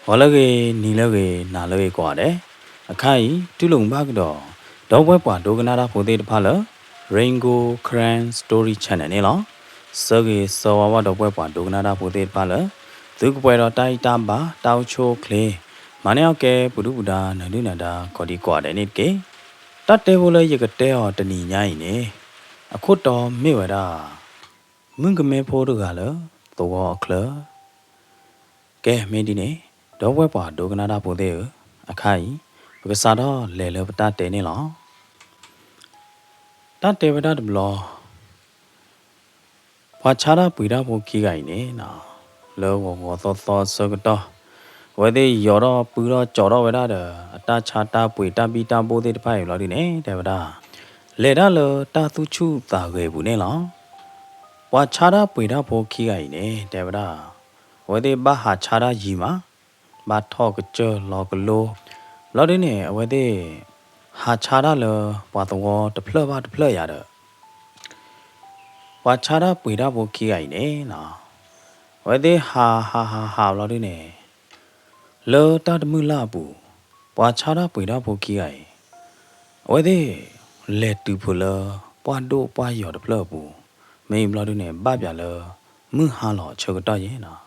ဝါလကေနီလကေနာလကေကွာတယ်အခါကြီးတူလုံဘာကတော့ဒေါဘွဲပွားဒိုကနာတာဖိုသေးတဖာလ Rainbow Cran Story Channel နေလောစေကေစောဝါဒေါဘွဲပွားဒိုကနာတာဖိုသေးတဖာလသူကပွဲတော်တိုက်တာပါတောက်ချိုကလေးမနေ့ကပုဒုပဒါနန္ဒုနန္ဒာခေါ်ဒီကွာတယ်နိကေတတ်တဲဘလဲရကတဲဟောတနီညာရင်နေအခုတော်မေဝရာမင်းကမဲဖိုးတို့ကလည်းသောအခလကဲမင်းဒီနေဒေါဘွဲပွားဒိုကနာတာဖိုသေးအခါကြီးဘကစားတော့လဲလဲပတတဲနေလောတတ်တဲပတတ်ဘလောဘာချာတာပွေတာဖို့ခိကိုင်နေနော်လောဝဝသောသောစကတော့ဝဲသေးရော်တော့ပူတော့ကြော်တော့ဝဲတာအတချာတာပွေတပီတာပိုးသေးတဖိုင်လောဒီနေတယ်ဗတာလေတာလောတာသူချုတာခဲ့ဘူးနေလောဘာချာတာပွေတာဖို့ခိကိုင်နေတယ်ဗတာဝဲသေးဘာဟာချာတာရီမှာဘာထော့ကကြောလောကလိုလောဒီနေအဝဲသေးဟာချာတာလောဘာတော့တဖလဘာတဖလရတော့ဘာချာတာပွေတာဖို့ခိကိုင်နေနော်ဝဲသေးဟာလောဒီနေလောတာတမှုလာဘူးပွာချာတာပွေတာဖို့ခိကိုင်ဝဲသေးလက်တူဖလောပွာတို့ပွာရော်တဖလဘူးမိန်ဘလောဒီနေဘပြလောမှုဟာလောချေကတော့ရင်နော်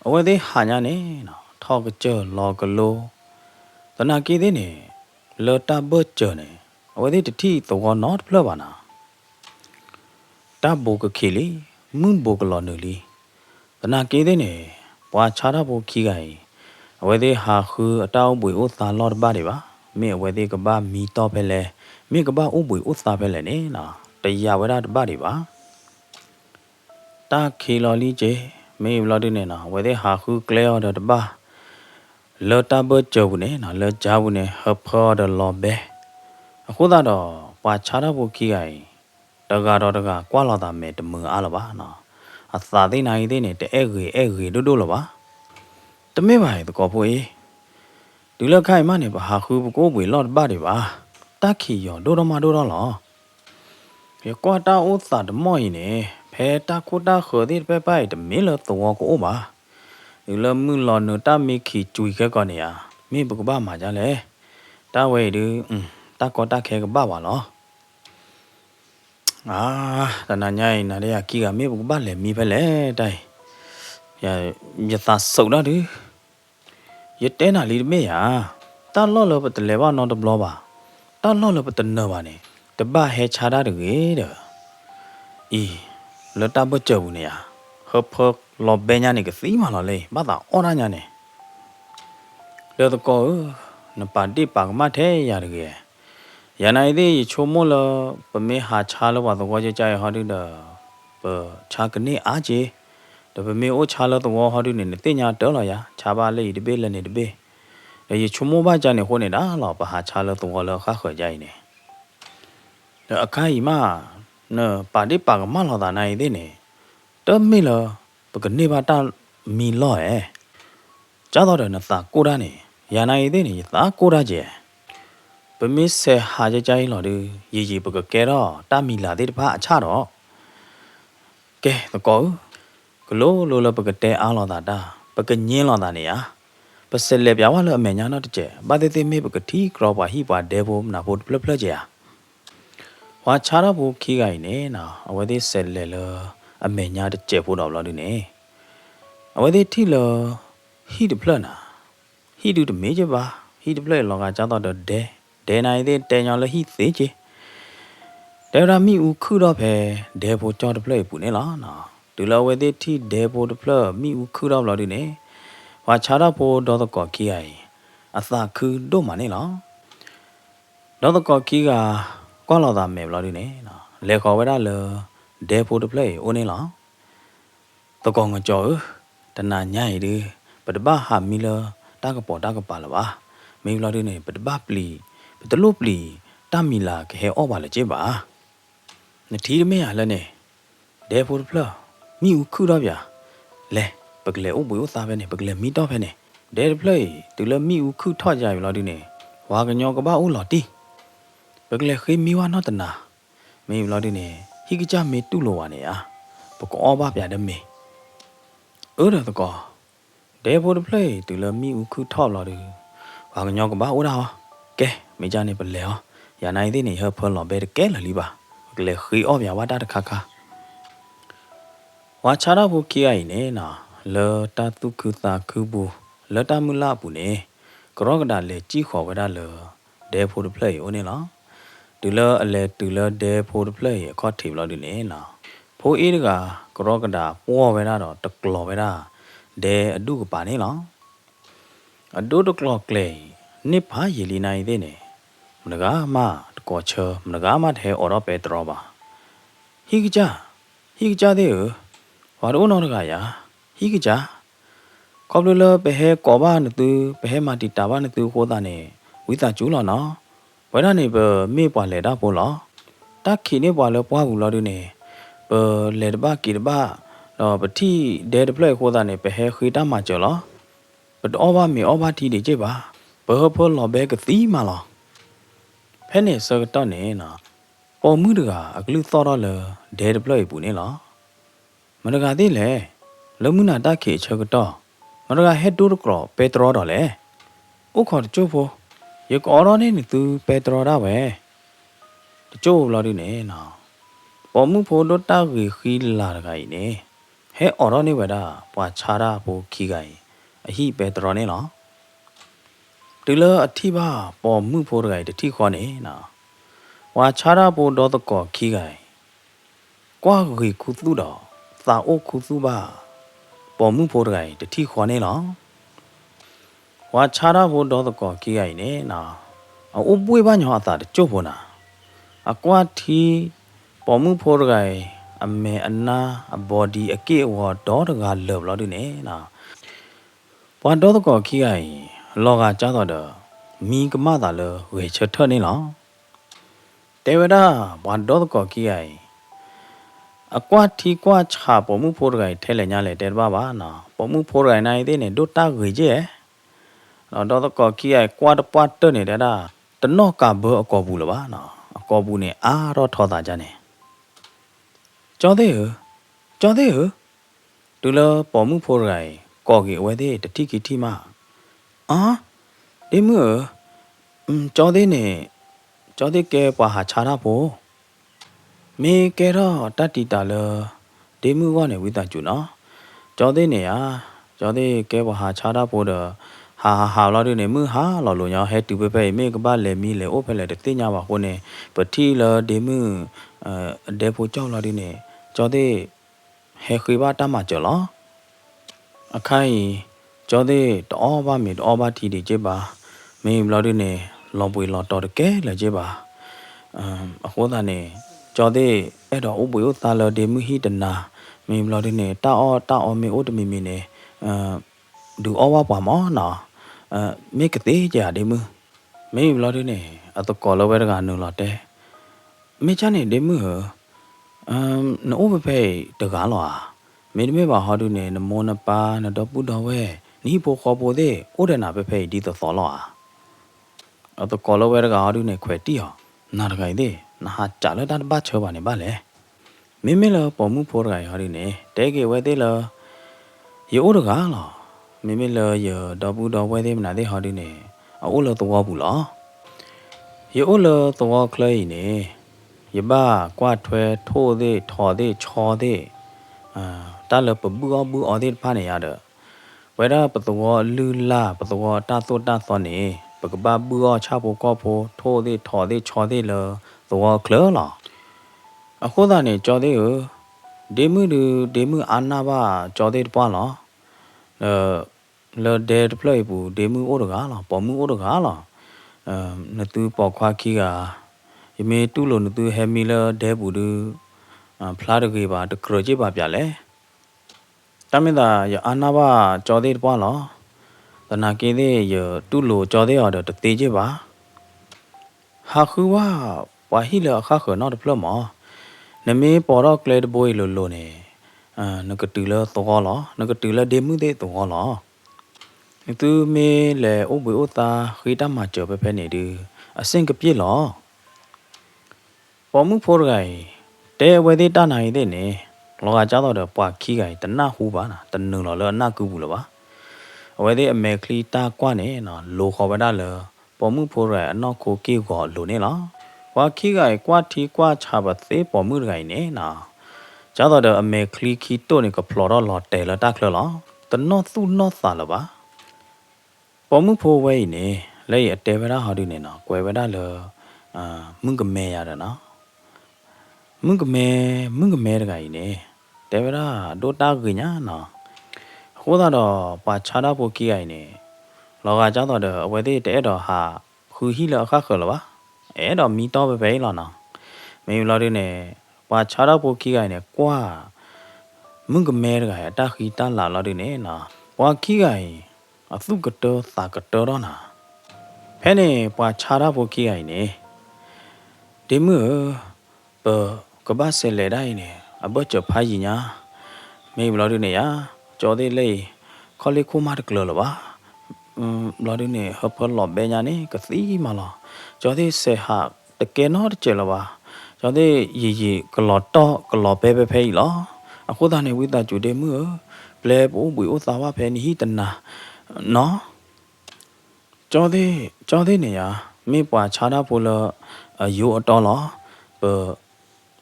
အဝဲသေးဟာညာနေနော်ထောက်ကကြောလောကလိုတနာကေသေးနေလောတာဘတ်ကြောနေအဝဲသေးတတိသောနော်တဖလပါနာတဘိုကခေလီမွန်းဘိုကလောနူလီတနာကေသေးနေပွာချာတာဖို့ခိကိုင်အဝဲသေးဟာခူအတောင်းပွေဥသာလောတပါတွေပါမိအဝဲသေးကဘာမီတော့ဖဲလဲမိကဘာဥပွေဥသာဖဲလဲနေနော်တရားဝရတပါတွေပါတာခေလော်လီကျေမိဘလော်ဒီနေနော်ဝဲသေးဟာခူကလဲအော်တပါလောတာဘကြောဘူးနေနော်လောဂျာဘူးနေဟဖော်ဒလောဘဲအခုတော့ပွာချာတာဖို့ခိကိုင်တကတော့ကွာလောတာမဲတမအားလပါနော်အသာသိနိုင်သေးနေတဲ့အဲဂေတို့လပါတမေပါရဲ့တကောဖို့ဒူလခိုင်မနေပါဟာခူကိုပွေလော့ပါတွေပါတခီရောဒိုတော်လောပြေကွာတာဥသာတမော့ရင်နေဖဲတာကိုတာခေါ်တဲ့ပဲပိုက်တမင်းလောတော့ကိုပါဒီလမှုလောနတာမိခီကျွေခဲကောနေရမင်းဘကဘာမှာကြလဲတာဝဲဒီတာကောတာခဲကဘာပါလောတနာညိုင်းနာရကီကမေဘဘာလဲမိဖဲလဲတိုင်ရသာစုံတော့ဒီရတဲနာလီမေယာတာလော့လောပတလဲဘာနော်တဘလောပါတာလော့လောပတနော်ပါနေတပဟဲချာတာတကေတဲ့လတာဘကြောဘူးနေရဟဖလောဘညာနေကစီမလာလေဘာသာအော်နာညာနေလောတကောနပါတိပါကမထဲရတကေရနိုင်သေးချိုမို့လပမေဟာချာလောပါတော့ကြကြရဟောဒီတော့ပချာကနေအားကြီးတပမေအိုချာလောတော့ဟောဒီနေတင်ညာတော်လာရချာပါလေဒီပေးလည်းနေဒီပေးရေချိုမိုပါကြနေဟိုနေတာလောပဟာချာလောတော့လောခါခေါ်ကြရင်နေအခိုင်မနော်ပါတိပါကမလောတာနိုင်သေးနေတမေလောပကနေပါတာမီလောကြတော့တယ်နသာကိုတာနေရနိုင်သေးနေသာကိုတာကျဲပမစ်ဆေဟာကြကြိုင်းလော်ဒီရီပကကဲတော့တာမီလာတဲ့တဖာအချတော့ကဲတကောဂလိုလိုလပကတဲအားလော်တာပကညင်းလော်တာနေရပစလေပြဝါလအမေညာတော့တကျဘာတေတေမေပကတိကရောပါဟိပါဒဲဘုံနာဘုတ်ဖလဖလကျဝါချာရဘုခိကိုင်နေနော်အဝဲသေးဆဲလေလအမေညာတကျဖို့တော့လော်ဒီနေအဝဲသေးထိလောဟိတဖလနာဟိတူတမေးကြပါဟိတဖလလောကကြတော့ဒဲနိုင်တဲ့တဲညောင်လဟိသေးချေဒဲရာမီဦးခုတော့ဖဲဒဲဖို့ကြောတဖလဲပူနေလားနော်ဒူလဝဲသေးထိဒဲဖို့တဖလမီဦးခုတော့လော်ဒီနေဝါချာရဖို့တော့ကောခိအိုင်အသာခုတို့မနေလားတော့ကောခိကကွာလော်တာမဲလော်ဒီနေနော်လေခေါ်ဝဲတာလဒဲဖို့တဖလဲအိုနေလားတကောငကြောတနာညိုင်ဒီပတပဟာမီလတာကပေါ်တာကပါလပါမေလော်ဒီနေပတပပလီပတလို့ပလီတမီလာခဲအော့ပါလေကျပါနတီးမေရလဲနေဒဲဖို့ဖလာမီဦးခုတော့ဗျာလဲပကလေအိုဘွေသားပဲနေပကလေမီတော့ပဲနေဒဲဖလေတူလမီဦးခုထော့ကြပြီလားဒီနေဝါကညောကပါဦးလော်တီပကလေခေမီဝါနော်တနာမေလော်ဒီနေဟိကကြမေတူလိုဝါနေอ่ะပကောပါဗျာဒမေအဲ့ဒါတကော Để vô được play từ là mi u cứ thọ là được và cái nhau của bác út nào kê mấy cha này bật lẹo giờ này thế này hơi phơi lò bê được kết là li bà cái lệ khí ốp nhà quá đã được khá khá hóa cha đó vô kia ấy nè nà lỡ ta tu cứ ta cứ bu lỡ ta mua la bu nè có cái đàn lệ chỉ khó cái đàn lỡ để vô được play ôn nè nó từ lỡ để vô được play có thêm là được nè nà phố ít cái có cái đàn mua về đó tật lò về đó để đủ cái bản này nó đủ được lò kề nếp há gì li này thế này mình gà mà có chờ mình gà mà thế ở đó bé trò bà hi cái cha thế ở và đâu nó cái ya hi cái cha có lúc lơ bé he có ba nữa từ bé he mà đi ta ba nữa từ cô ta này quý ta chú là nó vậy đó này bờ mê bỏ lệ đó bố nó ta khi này bỏ lệ bỏ bù lo đi này bờ lệ ba kỳ ba rồi bờ thi để được play cô ta này bé he khi ta mà chờ nó bờ ở ba thi để chơi ba bờ bờ lo bé cái tí mà lo thế này sợ cái đó này nè bỏ mũi được à cái lúc to đó là để được play bù này lo mà được à thế lẽ lỡ mũi nào ta khi chơi cái đó mà được à hết đủ được rồi Petro đó lẽ ủa còn chỗ vô giờ có đó này từ Petro đó về chỗ lo đi này nè bỏ mũi phố đó ta gửi khi là cái này hết ở đó này vậy đó bỏ cha ra bù khi cái hi Petro này nó từ lỡ thi ba bỏ mũi phố cái để thi khó này nè và cha ra bù đó tôi có khi cái qua gửi khu tu đó ta ô khu tu ba bỏ mũi phố cái để thi khó này nó và cha ra bù đó tôi có khi cái này nè ô bùi ba nhỏ ta để chốt vô nè qua thi bỏ mũi phố cái mẹ anh na body kia và đó là gà lợp lo đi nè nè và đó tôi có khi cái lo gà cha đó mi cái má ta là về chơi thơ này nó thế vậy đó và đó tôi có khi cái qua thi qua cha bỏ mũi phố cái thế là nhà lại để ba nè bỏ mũi phố cái này thế này đốt ta gửi chứ đó tôi có khi cái qua đó qua tơ này đó tận nó cả bữa có bù là ba nè có bù này đó thọ ta cha này cho thế ở từ là bỏ mũi phố cái có cái vậy thế để thi mà để mưa cho thế này cho thế cái bà hạ cha ra bố mẹ cái đó ta đi ta là để mưa qua này với ta chủ nó cho thế này cho thế cái bà hạ cha ra bố đó hà lo đi này mưa lo luôn nhau hết từ bây mẹ cái ba lệ mi lệ ốp lệ được tí nhau vào hôm này bữa thi là để mưa để bố cháu lo đi này cho thế hết khi ba ta mà chờ nó khai cho thế đó ba thì để chơi bà mình lo đi này lo bùi lo to được cái là chơi bà cô ta này cho thế cái đó bùi ta là để mới hít na mình lo đi này ta mình ốt mình này đủ ba quả mỏ nọ mấy cái tí chả để mưa mình lo đi này tôi có lo về cái nữa là thế mấy cha này để mưa nó về được cả lo mình bảo họ đi này nó mua nó ba nó đó bút đó về ní bộ khó bộ thế ốt là về đi từ xó lo tôi có lo về cái họ đi này khỏe tí hả nào cái đấy nó trả lời đàn ba chờ bạn này ba lẽ mình là bỏ mũi phố cái họ đi này để cái về thế là yếu được cả lo mình là giờ đó bút đó về thế mình thấy họ đi này ốt là tôi bù lo yếu là tôi clay này giờ ba qua thuê thô thế thò thế cho thế ta là bữa ở đây pha này à đó vậy đó bắt đầu lư la bắt đầu ta so này bắt đầu bữa cha bố có bố thô thế thò thế cho thế là tôi clear là cô ta này cho thế ở để mưa ăn na ba cho thế ba là là để play bù để mưa ở đó là bỏ mưa ở đó là nó từ bỏ qua kia mình tu luyện từ hem là để bù được phá được cái bà được cởi chế bà bia lẽ tao mình là giờ anh na ba cho thế ba lo tao na cái đấy giờ tu luyện cho thế ở được tê chế bà hà khứ bà hi là khá khở nó được lắm mà nếu mình bỏ ra cái bôi lồ này nó cái từ là tổ lo nó cái từ là đêm mới đấy tổ lo từ mình là ô bữa ta khi ta mà trở về bên này đi sinh cái gì lo bỏ mức phố cái để về đây ta này thế này lo cái cháu đó được bỏ khí cái tận na hú bà nè tận nương lo lên na cứ bù lo bà ဝဲတဲ့အမေကလီတာကွာနေနော်လိုခေါ်ပါဒါလေပေါ်မှုဖိုးရဲအနောက်ကိုကေကောလိုနေလားဝါခိကကွာတီကွာချပါသေးပေါ်မှုရိုင်နေနော်ကျတော့တဲ့အမေကလီခီတိုနေကဖလော်တော့လော်တဲလတက်ခလောတနော့သူနော့သာလပါပေါ်မှုဖိုးဝဲနေလဲအတဲဗရာဟာဒီနေနော်ကွယ်ဗရာလေမင်းကမဲရတာနော်မင်းကမဲတကကြီးနေတဲဗရာဒိုတာကညာနော်ဟိုတော့ပါချာတော့ပိုကီရိုင်နေလောကကျတော့တဲ့အဝဲသေးတဲ့တော့ဟာခူဟီလအခါခလပါအဲ့တော့မီတော့ပဲလောနော်မေယူလာတဲ့နေပါချာတော့ပိုကီရိုင်နေကွာမင်းကမဲတကကြီးအတခီတလာလာတဲ့နေနော်ပွားကီရိုင်အသုကတောသာကတောတော့နာဖဲနေပွာချာတော့ပိုကီရိုင်နေဒီမပကဘာဆဲလေတိုင်းနေအဘချဖိုင်ညာမေယူလာတဲ့နေရကျော်သေးလေခေါ်လေခိုးမတကလောလပါလော်ဒီနေဟပ်ဖလော်ဘေညာနေကစီမလားကျော်သေးဆေဟာတကယ်တော့ကြလပါကျော်သေးရီကလော်တော့ကလော်ပဲပဲဖဲလောအခုသားနေဝိသကျူတဲ့မှုပလဲဘူဘူဥသာဝဖဲနီဟိတနာနော်ကျော်သေးနေရမေပွာချာတာပိုလယူအတော်လော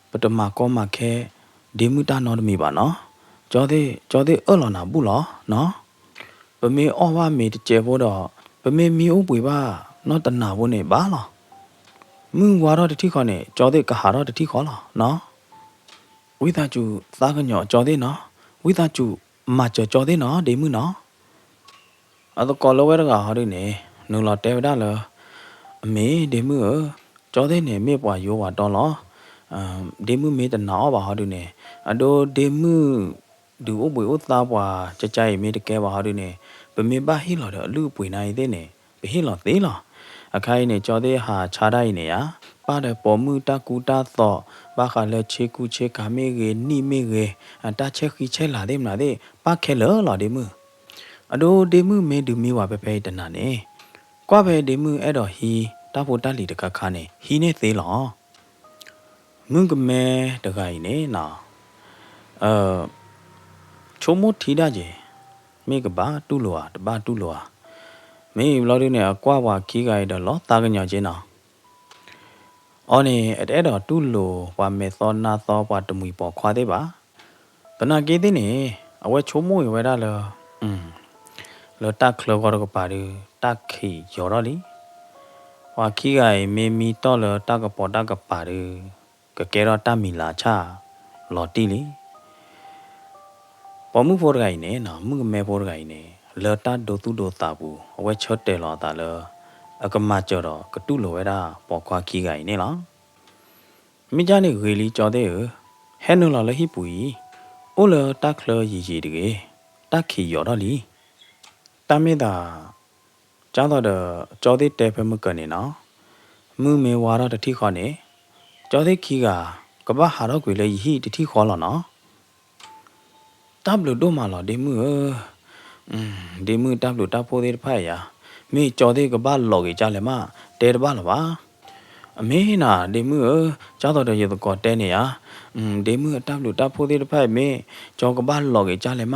ပတမကောမခဲဒီမူတာနော်မီပါနော်ကျော်သေးအော်လော်နာဘူးလောနော်ပမေအော်ဝါမေတကျေဖို့တော့ပမေမီဥပွေပါနော်တနာဖို့နေပါလောမင်းဝါတော့တတိခေါနေကျော်သေးကဟာတော့တတိခေါလောနော်ဝိသကျူသားကညောကျော်သေးနော်ဝိသကျူမကျော်သေးနော်ဒီမှုနော်အဲ့တော့ကော်လဝဲတကဟာဒီနေနူလော်တဲဝဒါလောအမေဒီမှုကျော်သေးနေမေပွားရောဝါတော့လောဒီမှုမေတနာပါဟာဒီနေအဒိုဒီမှုဒူအပွေဥသားပွားကြကြိမေတကဲပါဟာဒီနေပမေပါဟီလော်တော့အလူပွေနိုင်သေးနေဘဟီလော်သေးလောအခိုင်နေကျော်သေးဟာခြားတိုင်းနေရပါတဲ့ပေါ်မှုတကူတာသောဘာခလဲချေကူချေကာမေကေနိမေကေတာချက်ခီချက်လာသေးမလားတဲ့ပါခဲလော်ဒီမှုအဒိုဒီမှုမင်းဒူမီဝါပဲဖဲတနာနေကွာပဲဒီမှုအဲ့တော့ဟီတာဖို့တက်လီတကခါနေဟီနေသေးလောမင်းကမဲတကကြီးနေနော်ချုံမထီတာကြီးမိကဘာတူလောတဘာတူလောမေဘလော်ဒီနေကွာဝါခီကရတော့လောတာကညောချင်းနော်အော်နေအဲ့တော့တူလောဝါမေသောနာသောဘွားတမူပေါ်ခွာသေးပါတနာကေးသိနေအဝဲချုံမိုးဝဲတာလောလောတက်ခလောကတော့ပါရီတက်ခီရော်တော့လီဝါခီကမေမီတော့လောတက်ကပေါ်တက်ကပါရီကကဲတော့တမီလာချလော်တီလီပေါ်မှုဖို့ရိုင်းနေနော်မှုမဲဖို့ရိုင်းနေလော်တာဒိုတူဒိုတာဘူးအဝဲချော့တယ်လော်တာလောအကမကြော်တော့ကတူလိုဝဲတာပေါ်ခွာခီကိုင်နေလားမိကြနေရေလီကြော်တဲ့ဟဲနူလော်လဟိပူီအိုလော်တက်ခလောရီရီတကေတက်ခီရော်တော့လီတမေတာကျောင်းတော့ကြော်တဲ့တဲဖဲမကနေနော်မှုမေဝါတော့တတိခေါနေကျော်တဲ့ခီကဘာဟာတော့ကွေလေဟိတတိခေါ်လော်နော်တပ်လို့တော့မလာဒီမှုဒီမှုတပ်လို့တပ်ဖို့သေးဖိုက်ရမေကြော်သေးကဘာလော်ကြီးကြလဲမတဲတပါလားပါအမေနာဒီမှုကျောင်းတော်ရေကောတဲနေရဒီမှုတပ်လို့တပ်ဖို့သေးဖိုက်မေကြော်ကဘာလော်ကြီးကြလဲမ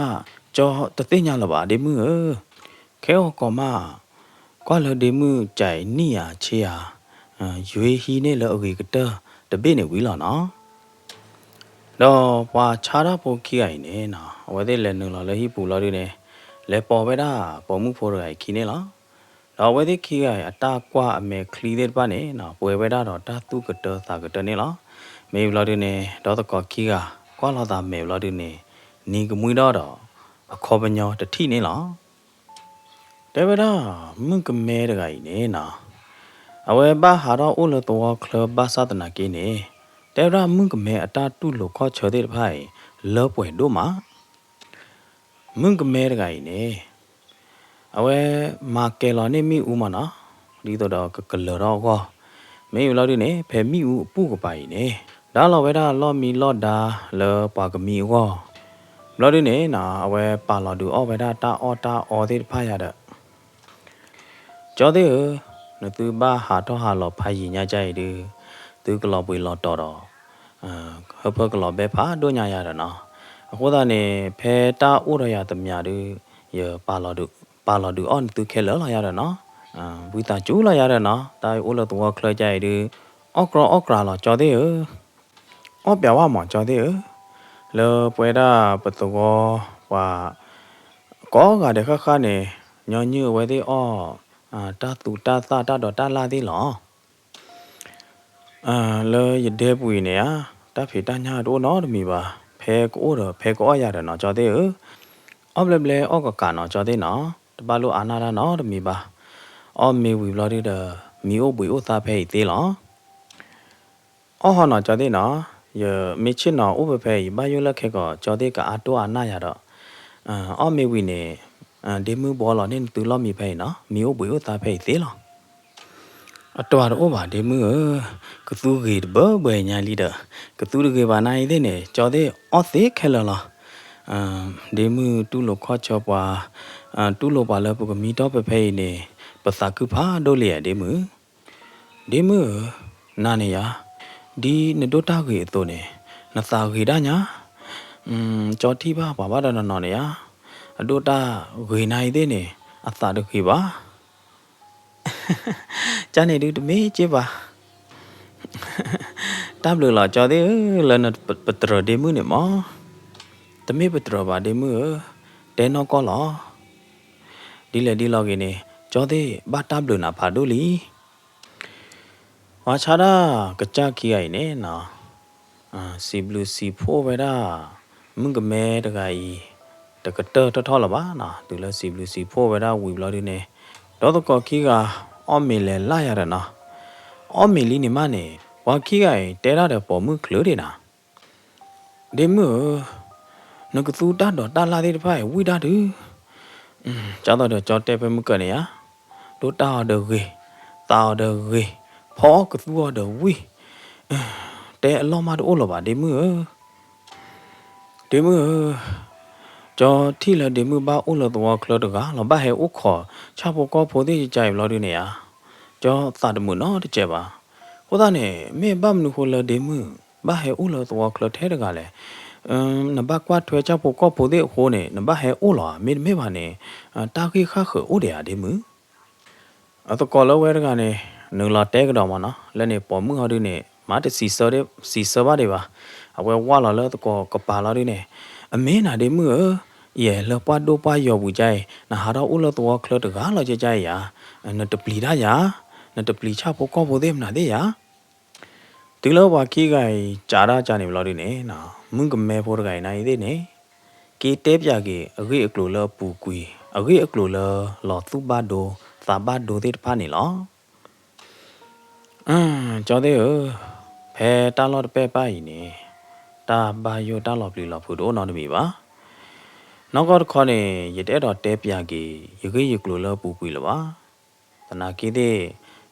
ကြော်တသိညာလားပါဒီမှုခဲဟောကောမကွာလဒီမှုကြိုင်နိယာချေယာရွေဟီနေလောအကြီးကတပိနေဝီလာနော်တော့ဘွာခြားတာပိုခိအိုင်နေနော်ဝဲတဲ့လဲနုလော်လဲဟိပူလော်ဒီနေလဲပေါ်ပဲတာပေါ်မှုဖို့ရိုင်ခိနေလားတော့ဝဲတဲ့ခိအိုင်အတာကွာအမေခလီတဲ့ပါနေနော်ပွဲပဲတာတော့တာသူကတသာကတနေလားမေဘလော်ဒီနေတော့တကောခိကကွာလာတာမေဘလော်ဒီနေနီကမွေတော့အခေါ်ပညောတထိနေလားတဲပဲတာမင်းကမဲတကကြီးနေနော်အဝဲပါဟာတော့အိုလတော်ကလပ်ဘာသာတနာကိနေတဲရမုန်ကမဲအတာတူလို့ခေါ်ချတဲ့ဖိုင်လောပွေတို့မှာမုန်ကမဲတကကြီးနေအဝဲမာကဲလော်နေမိဦးမနော်ဒီတော့ကလော်တော့ကောမင်းလော်ဒီနေဖဲမိဦးအပုကပိုင်နေဒါလော်ဝဲတာလော်မီလော်ဒါလော်ပါကမီကောလော်ဒီနေနာအဝဲပါလော်ဒူအော်ဝဲတာတာအော်တဲ့ဖိုင်ရတဲ့ကျော်တဲ့နသူဘာဟာတော့ဟာလော်ဖိုင်ညာကြိုက်တယ်သူကလော်ပွေလော်တော်ဟပ်ဖကလော်ပဲဖာတို့ညာရတာနော်အခုသားနေဖဲတာဥရရတမြတူရပါလော်တို့ ပါလာတူအော်သူခဲလောလာရတဲ့နော်ဝီတာကျူလာရတဲ့နော်တိုင်အိုလတော့ခလကြိုက်ဒီအော့ကရာလာကြော်သေးအော့ပြဝမှာကြော်သေးလောပွဲတာပတကောဝါကောကတဲ့ခနေညညဝဲသေးအော်တာတူတာသာတာတော့တာလာသေးလောလောရတဲ့ပွေနေတာဖေတညာတော့နော်တမီပါဖဲကိုတော့ဖဲကောရတယ်နော်ကြော်သေးအော့ဘလအော့ကကနော်ကြော်သေးနော်တပါလို့အာနာတာနော်တမီပါအော်မီဝီဘလော်ဒီတာမီအိုပွေအိုသာဖဲသေးလောအော်ဟောနော်ကြော်သေးနော်ရမေချစ်နော်ဥပဖဲဘာယိုလက်ခဲကကြော်သေးကအတော့အနာရတော့အော်မီဝီနေဒီမူဘောလောနေတူလောမီဖဲနော်မီအိုပွေအိုသာဖဲသေးလောအတော်တော့ဘာဒီမူကသူကြီးဘယ်ညာလီတာကသူကြီးဘာနိုင်သေးနေကြော်သေးအော်သေးခဲလောဒီမူတူလို့ခေါ်ချပွားတူလို့ပါလဲပုကမီတော့ပဖဲနေပစာကုဖာဒိုလီရဒီမူနာနေရဒီနဒိုတာကြီးအတော့နေနသာကြီးဒါညာကြော်တိပါဘာဒနော်နေရအဒိုတာဂွေနိုင်သေးနေအသာတခိပါကျန်နေတူတမေးချစ်ပါတပ်လို့လာကြော်သေးလနပတရဒီမူနေမတမေးပတရပါဒီမူတဲနော်ကောလောဒီလေဒီလောကင်းနေကြော်သေးဘာတပ်လို့နာဖာဒိုလီဝါချာတာကကြခီရိုင်နေနော်စီဘလူးစီဖိုးဝဲတာမငမဲတကကြီးတကတထောလာပါနော်သူလဲစီဘလူးစီဖိုးဝဲတာဝီဘလော်ဒီနေတော့တော့ခီကအော်မီလဲလာရတာနော်အော်မီလီနေမနေဝါခီကတဲရတဲ့ပေါ်မှုခလို့နေနာဒီမှုနကသူတာတော့တာလာတဲ့ဖိုင်ဝီတာတူကျော်တော့ကြော်တဲပဲမှုကနေရတို့တာတော့ကြီးတာတော့ကြီးဖောကသူတော့ဝီတဲအလောမတို့လောပါဒီမှုကျော်ထီလဒီမှုပါဦးလောတော့ခလို့တကလောပါဟဲဥခေါ်ချဖို့ကောဖို့သေးကြိုင်လောဒီနေရကျော်သာတမှုနော်တကြပါဟိုသားနေမေဘမ်နုခိုလဒီမှုဘာဟဲဥလောတော့ခလို့ထဲတကလဲနဘကွာထွဲချဖို့ကောဖို့သေးဟိုးနေနဘဟဲဥလောမေပါနေတာခိခခဥဒေရဒီမှုအတကောလောဝဲတကနေနူလာတဲကတော့မနော်လက်နေပေါ်မှုဟောဒီနေမာတစီစောပါတွေပါအဝဲဝါလာလဲတကောကပါလာဒီနေအမင်းနာဒီမှုယေလပွားဒိုပွားယောဘူးကြိုင်နာဟာတော့ဥလတော့ခလတကားလာကြကြရနတပလီဒါရနတပလီချဖို့ကောဖို့သေးမနာသေးရဒီလောပါခီကိုင်ဂျာရာဂျာနေဘလို့ဒီနေနော်မုန်ကမဲဖို့တကိုင်နိုင်သေးနေကေတဲပြကေအဂိအကလိုလပူကွီအဂိအကလိုလလောသူဘဒိုသာဘဒိုတဲ့ဖာနေလောကျော်သေးဖဲတာလော့ပဲပါရင်နေတာဘာယောတာလော့ပလီလော့ဖူတို့နော်တမီပါနောက်ကောခေါနေရတဲ့တော့တဲပြကေရခိရကလိုလပူကွီလပါတနာကေတဲ့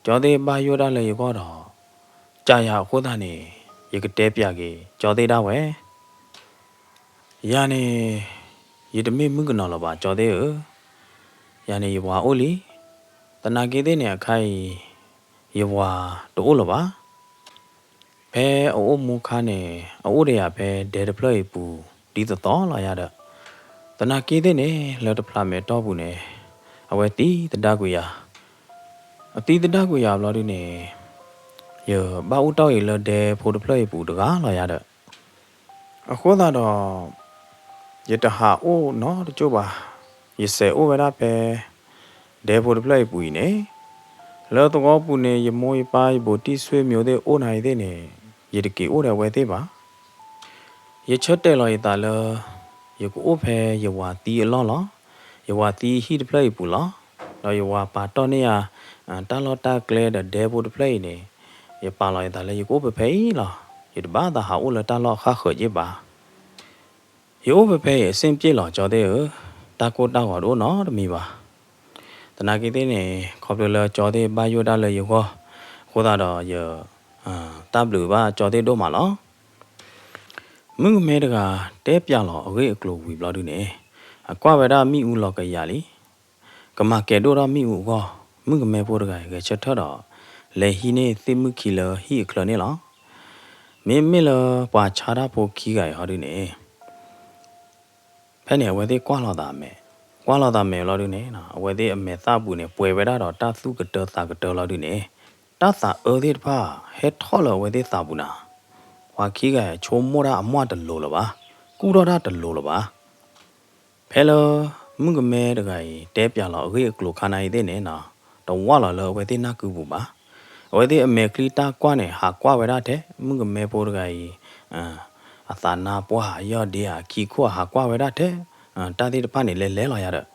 ကျော်သေးဘာယောတာလေရကောတော့ကြာရခိုးသားနေရကတဲပြကေကျော်သေးတာဝဲယာနေရတမေမှုကနော်လပါကျော်သေးယာနေရဝါအိုလီတနာကေတဲ့နေအခိုင်ရဝါတိုးလပါဘဲအိုမူခါနေအိုးရဘဲဒဲဒပလော့ပူဒီတော့လာရတဲ့တနာကေတဲ့နေလော်တဖလာမဲတော့ဘူးနေအဝဲတီတတကွေရအတီတတကွေရဘလို့ဒီနေရဘာဦးတော့ရလဒဲဖိုဒပလော့ပူတကားလာရတဲ့အခုသာတော့ရတဟာအိုးနော်တချို့ပါရစဲအိုးဝဲတာပဲဒဲဖိုဒပလော့ပူနေလောတော့ပူနေရမိုးပါဘူတီဆွေမျိုးတဲ့အိုနိုင်တဲ့နေရတကေအိုရဝဲသေးပါရချတ်တယ်လောရတာလရကိုအိုဖဲရဝါတီအလောလောရဝါတီဟီဒပလော့ပူလောလောရဝါပါတော့နေရတာလောတာကလဲတဲ့ဒဲဖိုဒပလော့နေရပါလောရတာလေရကိုပဖဲလောရတဘာသာဟာအိုလတာလောခခရပါရိုးပဖဲအစင်ပြေလောကြောတဲ့တာကိုတောက်ဟောတော့နော်တမီပါတနာကေတဲ့နေခေါပလကြောတဲ့ဘာယောတာလေယောခိုးတာတော့ရတပ်လူပါကြောတဲ့တော့မှာလောမင်းမဲတကတဲပြလောအဂိအကလိုဝီဘလာဒူနေအကွာဝဲတာမိဦးလောကရလီကမကဲတော့တော့မိဦးကောမင်းမဲဖို့တကကချက်ထတော့လေဟီနေသိမှုခီလဟီကလနေလောမင်းမီလပွာချာတာဖို့ခီကရဟောဒီနေဖဲနေဝဲသေးကွာလောတာမဲ ကွာလာတာမယ်လို့ဒီနေနော်အဝဲသေးအမေသဘူးနေပွဲဝဲတာတော့တသုကတောသာကတောလို့ဒီနေတသအော်ဒီဖာဟက်ထော်လို့ဝဲသေးသဘူးနာဝါခီကချုံမောတာအမွတ်တလို့လပါကူတော့တာတလို့လပါဖဲလောမုငမဲတကကြီးတဲပြလောအခေကလိုခနာရည်တဲ့နေနော်တော့ဝါလာလောဝဲသေးနာကူဘူးပါဝဲသေးအမေကလီတာကွာနေဟာကွာဝဲတာတဲ့မုငမဲပိုးတကကြီးအသာနာပွားရော့ဒီဟာခီခွာဟာကွာဝဲတာတဲ့တာတိတဖာနေလဲလဲလာရတဲ့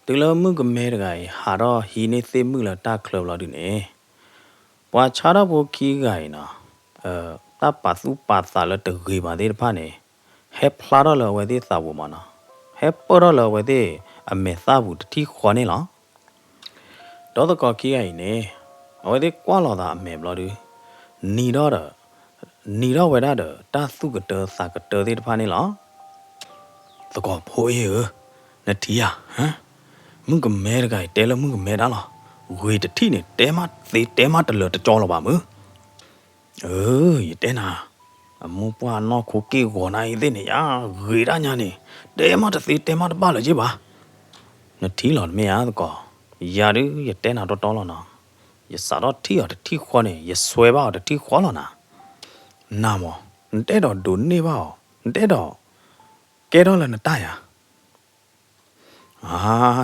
တူလမှုကမဲတကကြီးဟာတော့ဟီနေသိမှုလာတာကလလို့ဒီနေပွာချာတော့ဘခီကကြီးနော်တပ်ပါစုပါစာလတဂေပါတဲ့တဖာနေဟက်ဖလာတော့လဝဲသေးစာဘူးမနော်ဟက်ပေါ်တော့လဝဲသေးအမေစာဘူးတတိခေါ်နေလားတော့တကောခီကကြီးနေဝဲသေးကွာလာတာအမေဘလို့ဒီနီတော့ဝဲတာတာစုကတစာကတတဲ့တဖာနေလားတကောဖိုးရေနတီယာဟမ်มึงก็แม่ตะไก่တဲလมึงก็แม่တာလားဝေတတိနဲ့တဲမသေးတဲမတလတကြောလို့ပါမရတဲနာအမပွားနော်ခိုကေကိုနိုင်တဲ့နေရဝေရညာနေတဲမတသေးတဲမတပါလို့ကြီးပါနတီလော်မရတကောရာရတဲနာတော့တော်လို့နော်ရစားတော့တီရတီခေါ်နေရဆွဲပါတတီခေါ်လို့နာမောတဲတော့ဒုနေပါတဲတော့ကဲတော့လည်းနတရ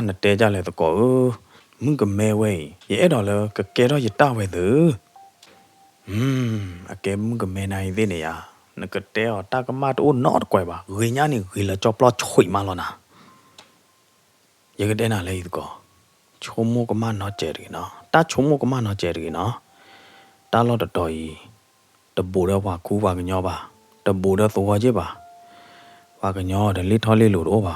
နတဲကြလဲတကောมึงก็แม่เว้ยอย่าအဲ့တော့လဲကဲတော့ရတဝဲသူအကဲมึงก็แม่နိုင်သေးနေရနကတဲတော့တကမတိုးတော့ကွယ်ပါဝေညာနေဝေလာကြောပလချွိမလောနာရကတဲနာလဲတကောချုံမကမနော်ကျဲရီနော်တာချုံမကမနော်ကျဲရီနော်တာလော့တော်ကြီးတဘူတော့ပါကူပါကညောပါတဘူတော့သွားကြပါပါကညောတယ်လိထော်လေးလို့တော့ပါ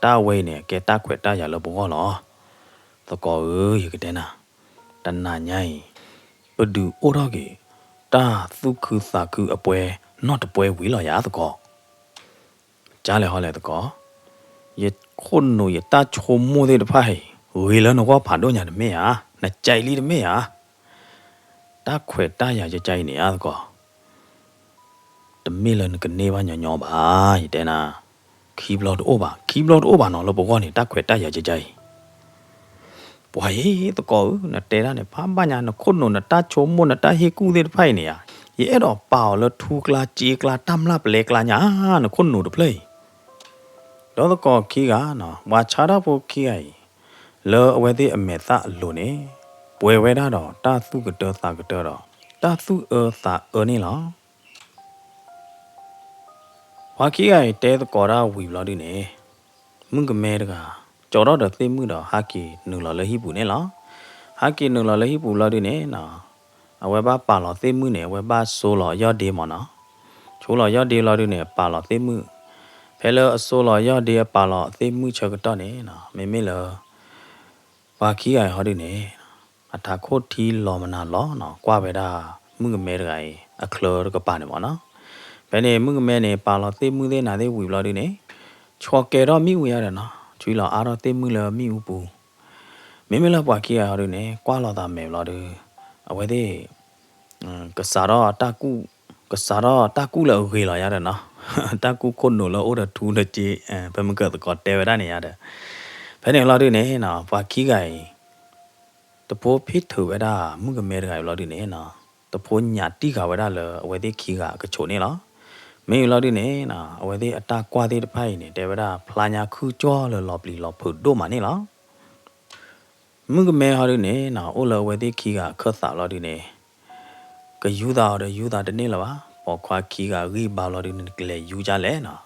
တာဝဲနေကဲတာခွဲတာရလို့ဘောလောတကောရကတဲ့နာတနာညိုင်းပဒူအိုရကေတာသုခုစာခုအပွဲnot တပွဲဝေးလောရတကောကြားလေဟောလေတကောရခွန်နိုရတာချုံမိုးတဲ့တဖိုင်ဝေးလနော်ဖာတော့ညာတမေဟာနကြိုက်လီတမေဟာတာခွဲတာရကြိုက်နေရတကောတမေလနကနေပါညောပါရတဲ့နာခီဘလော့အိုဘာနော်လို့ဘောနေတာခွဲတာရကြိုက်ဘွာရေးတကောနတဲရနဲ့ဖမ်းပညာနခုနိုနတာချုံမနတာဟေကူတဲ့ဖိုင်နေရရေအဲ့တော့ပေါလထူကလာជីကလာတမ်လာပလေကလာညာနခုနိုတပလေတော့တကောခီကနော်ဝါချာတော့ဖို့ခီအိလောအဝဲသေးအမေသအလိုနေပွဲဝဲတာတော့တာသုကတောသာကတောတော့တာသုသာနေလားဝါခီကတဲတကောရာဝီဘလော်ဒီနေมึงก็แม่ตะกาကြော်တော့တဲ့သိမှုတော့ဟာကီနူလော်လဟိပူနေလားဟာကီနူလော်လဟိပူလော်ဒီနေနော်အဝဲပါပါလော်သိမှုနေဝဲပါဆိုလော်ရော့ဒီမနော်ချိုးလော်ရော့ဒီလော်ဒီနေပါလော်သိမှုဖဲလော်အဆိုလော်ရော့ဒီပါလော်သိမှုချက်ကတော့နေနော်မေမေလော်ဘာခီရဟောဒီနေအထာခိုတီလော်မနာလော်နော်ကွာပဲတာมึงก็แม่ตะกาအခလော်ကပါနေမနော်ဘယ်နေมึงก็แม่နေပါလော်သိမှုသေးနာသေးဝီလော်ဒီနေချော်ကဲတော့မိဝရတယ်နော်ချွေးလောအားတော့သိမှုလမိဥပူမင်းမလပွားခီရတော့နေကွာလောတာမယ်လို့တူအဝဲသေးကစားတော့တကူလောခေးလာရတယ်နော်တကူခွန်နိုလောအိုးတထူးတကြီးဘယ်မကတ်ကောတဲဝရနေရတယ်ဘယ်နေလို့တူနေနော်ပွားခီကိုင်တပိုးဖိထူဝဲတာမှုကမဲတကယ်လို့တူနေနော်တပိုးညာတိခါဝဲတာလောအဝဲသေးခီကချိုနေလားမင်းလော်ဒီနေနော်အဝဲသေးအတာကွာသေးတဖိုင်နေတဲဝဒဖလာညာခူကြောလော်ပလီလော်ဖုဒိုမနေလားมึงก็แม่ฮอดิနေနော်အိုလော်ဝဲသေးခီကခတ်စာလော်ဒီနေကယူတာတနေ့လားပါပေါ်ခွာခီကရီဘာလော်ဒီနေကလေးယူကြလဲနော်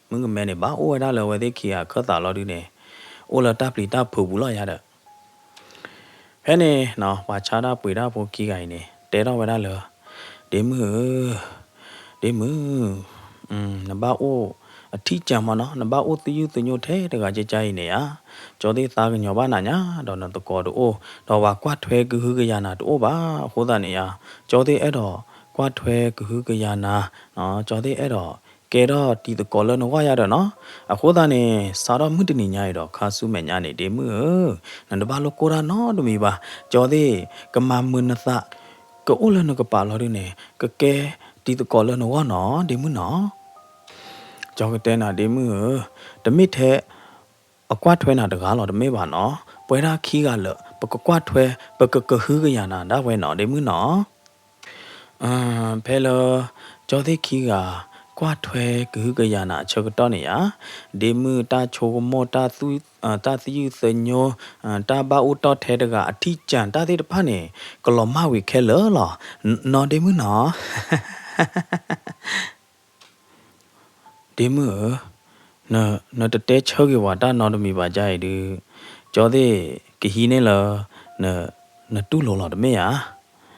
มึงก็แม่နေပါအိုဝဒလော်ဝဲသေးခီကခတ်စာလော်ဒီနေအိုလော်တပ်ပလီတပ်ဖုဘူးလော်ရတဲ့ဖဲနေနော်ဝါချာတာပွေတာဖို့ခီကိုင်းနေတဲတော့ဝဒလော်ဒေမနဘာအိုအထီးကြမနော်နဘာအိုတယူတညိုထဲတကကြကြရင်နေရကျော်သေးသားကညောပါနာညာတော့နတကောတို့တော့ဝါကွာထွဲကဟူကရနာတို့ပါဟိုးတာနေရကျော်သေးအဲ့တော့ကွာထွဲကဟူကရနာနော်ကျော်သေးအဲ့တော့ကဲတော့ဒီတကောလနဝရတော့နော်အခုသားနေစာတော့မှုတနေညာရတော့ခါဆုမဲ့ညာနေတေမှုနန္ဒဘာလောကိုရာနော်တို့မိပါကျော်သေးကမမွနသကအိုလနကပါလော်ရင်းနေကကဲဒီတကောလနဝနော်ဒီမှုနော် ကြောကတဲနာဒီမှုတမိထဲအကွာထွဲနာတကားလောတမေပါနော်ပွဲရာခီးကလပကကွာထွဲပကကဟူးကရနာဒါဝဲနော်ဒီမှုနော်ဖဲလကြောတိခီးကကွာထွဲကဟူးကရနာချောကတော့နေရဒီမှုတာချိုမောတာသူတာစီစညောတာဘာဦးတော့ထဲတကအထီကျန်တာတိတဖတ်နေကလောမဝေခဲလောနော်ဒီမှုနော်ဒီမှုနော်တတဲချောကေဝတာနော်တမီပါကြရည်ကြောတိကဟီနေလောနတူလောတမေရ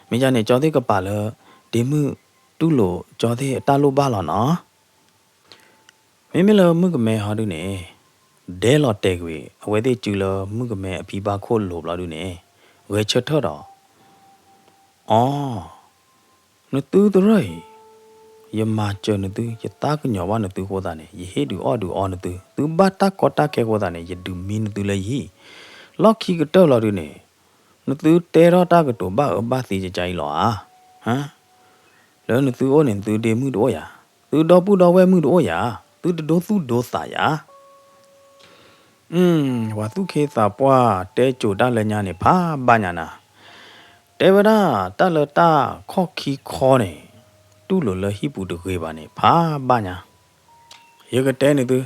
မင်းကြနေကြောတိကပါလောဒီမှုတူလောကြောတိအတလိုပါလောနော်မင်းမလောမှုကမဲဟာဒုနေဒဲလောတဲကွေအဝဲတိကျူလောမှုကမဲအဖီပါခို့လောဘလာဒုနေဝဲချထော့တော့အော်နတူတရိုင်ယမချနတူယတာကညောဝနတူဟောတာနေယဟေဒူအော်ဒူအော်နတူသူဘတာကောတာကေဟောတာနေယဒူမီနတူလေယီလော်ခီကတော့လာဒုနေနတူတဲရောတာကတော့ဘာစီကြိုင်လောဟမ်လောနတူအိုနေတူဒေမှုတော့ရသူတော့ပူတော့ဝဲမှုတော့ရသူတို့သူတို့စာရဝါသူခေစာပွားတဲကြိုတာလည်းညာနေဖာဘာညာနာတေဝရာတလတာခော့ခီခောနေတူလိုလဟိပူတခေပါနေဖာဘာညာရကတဲနေသူ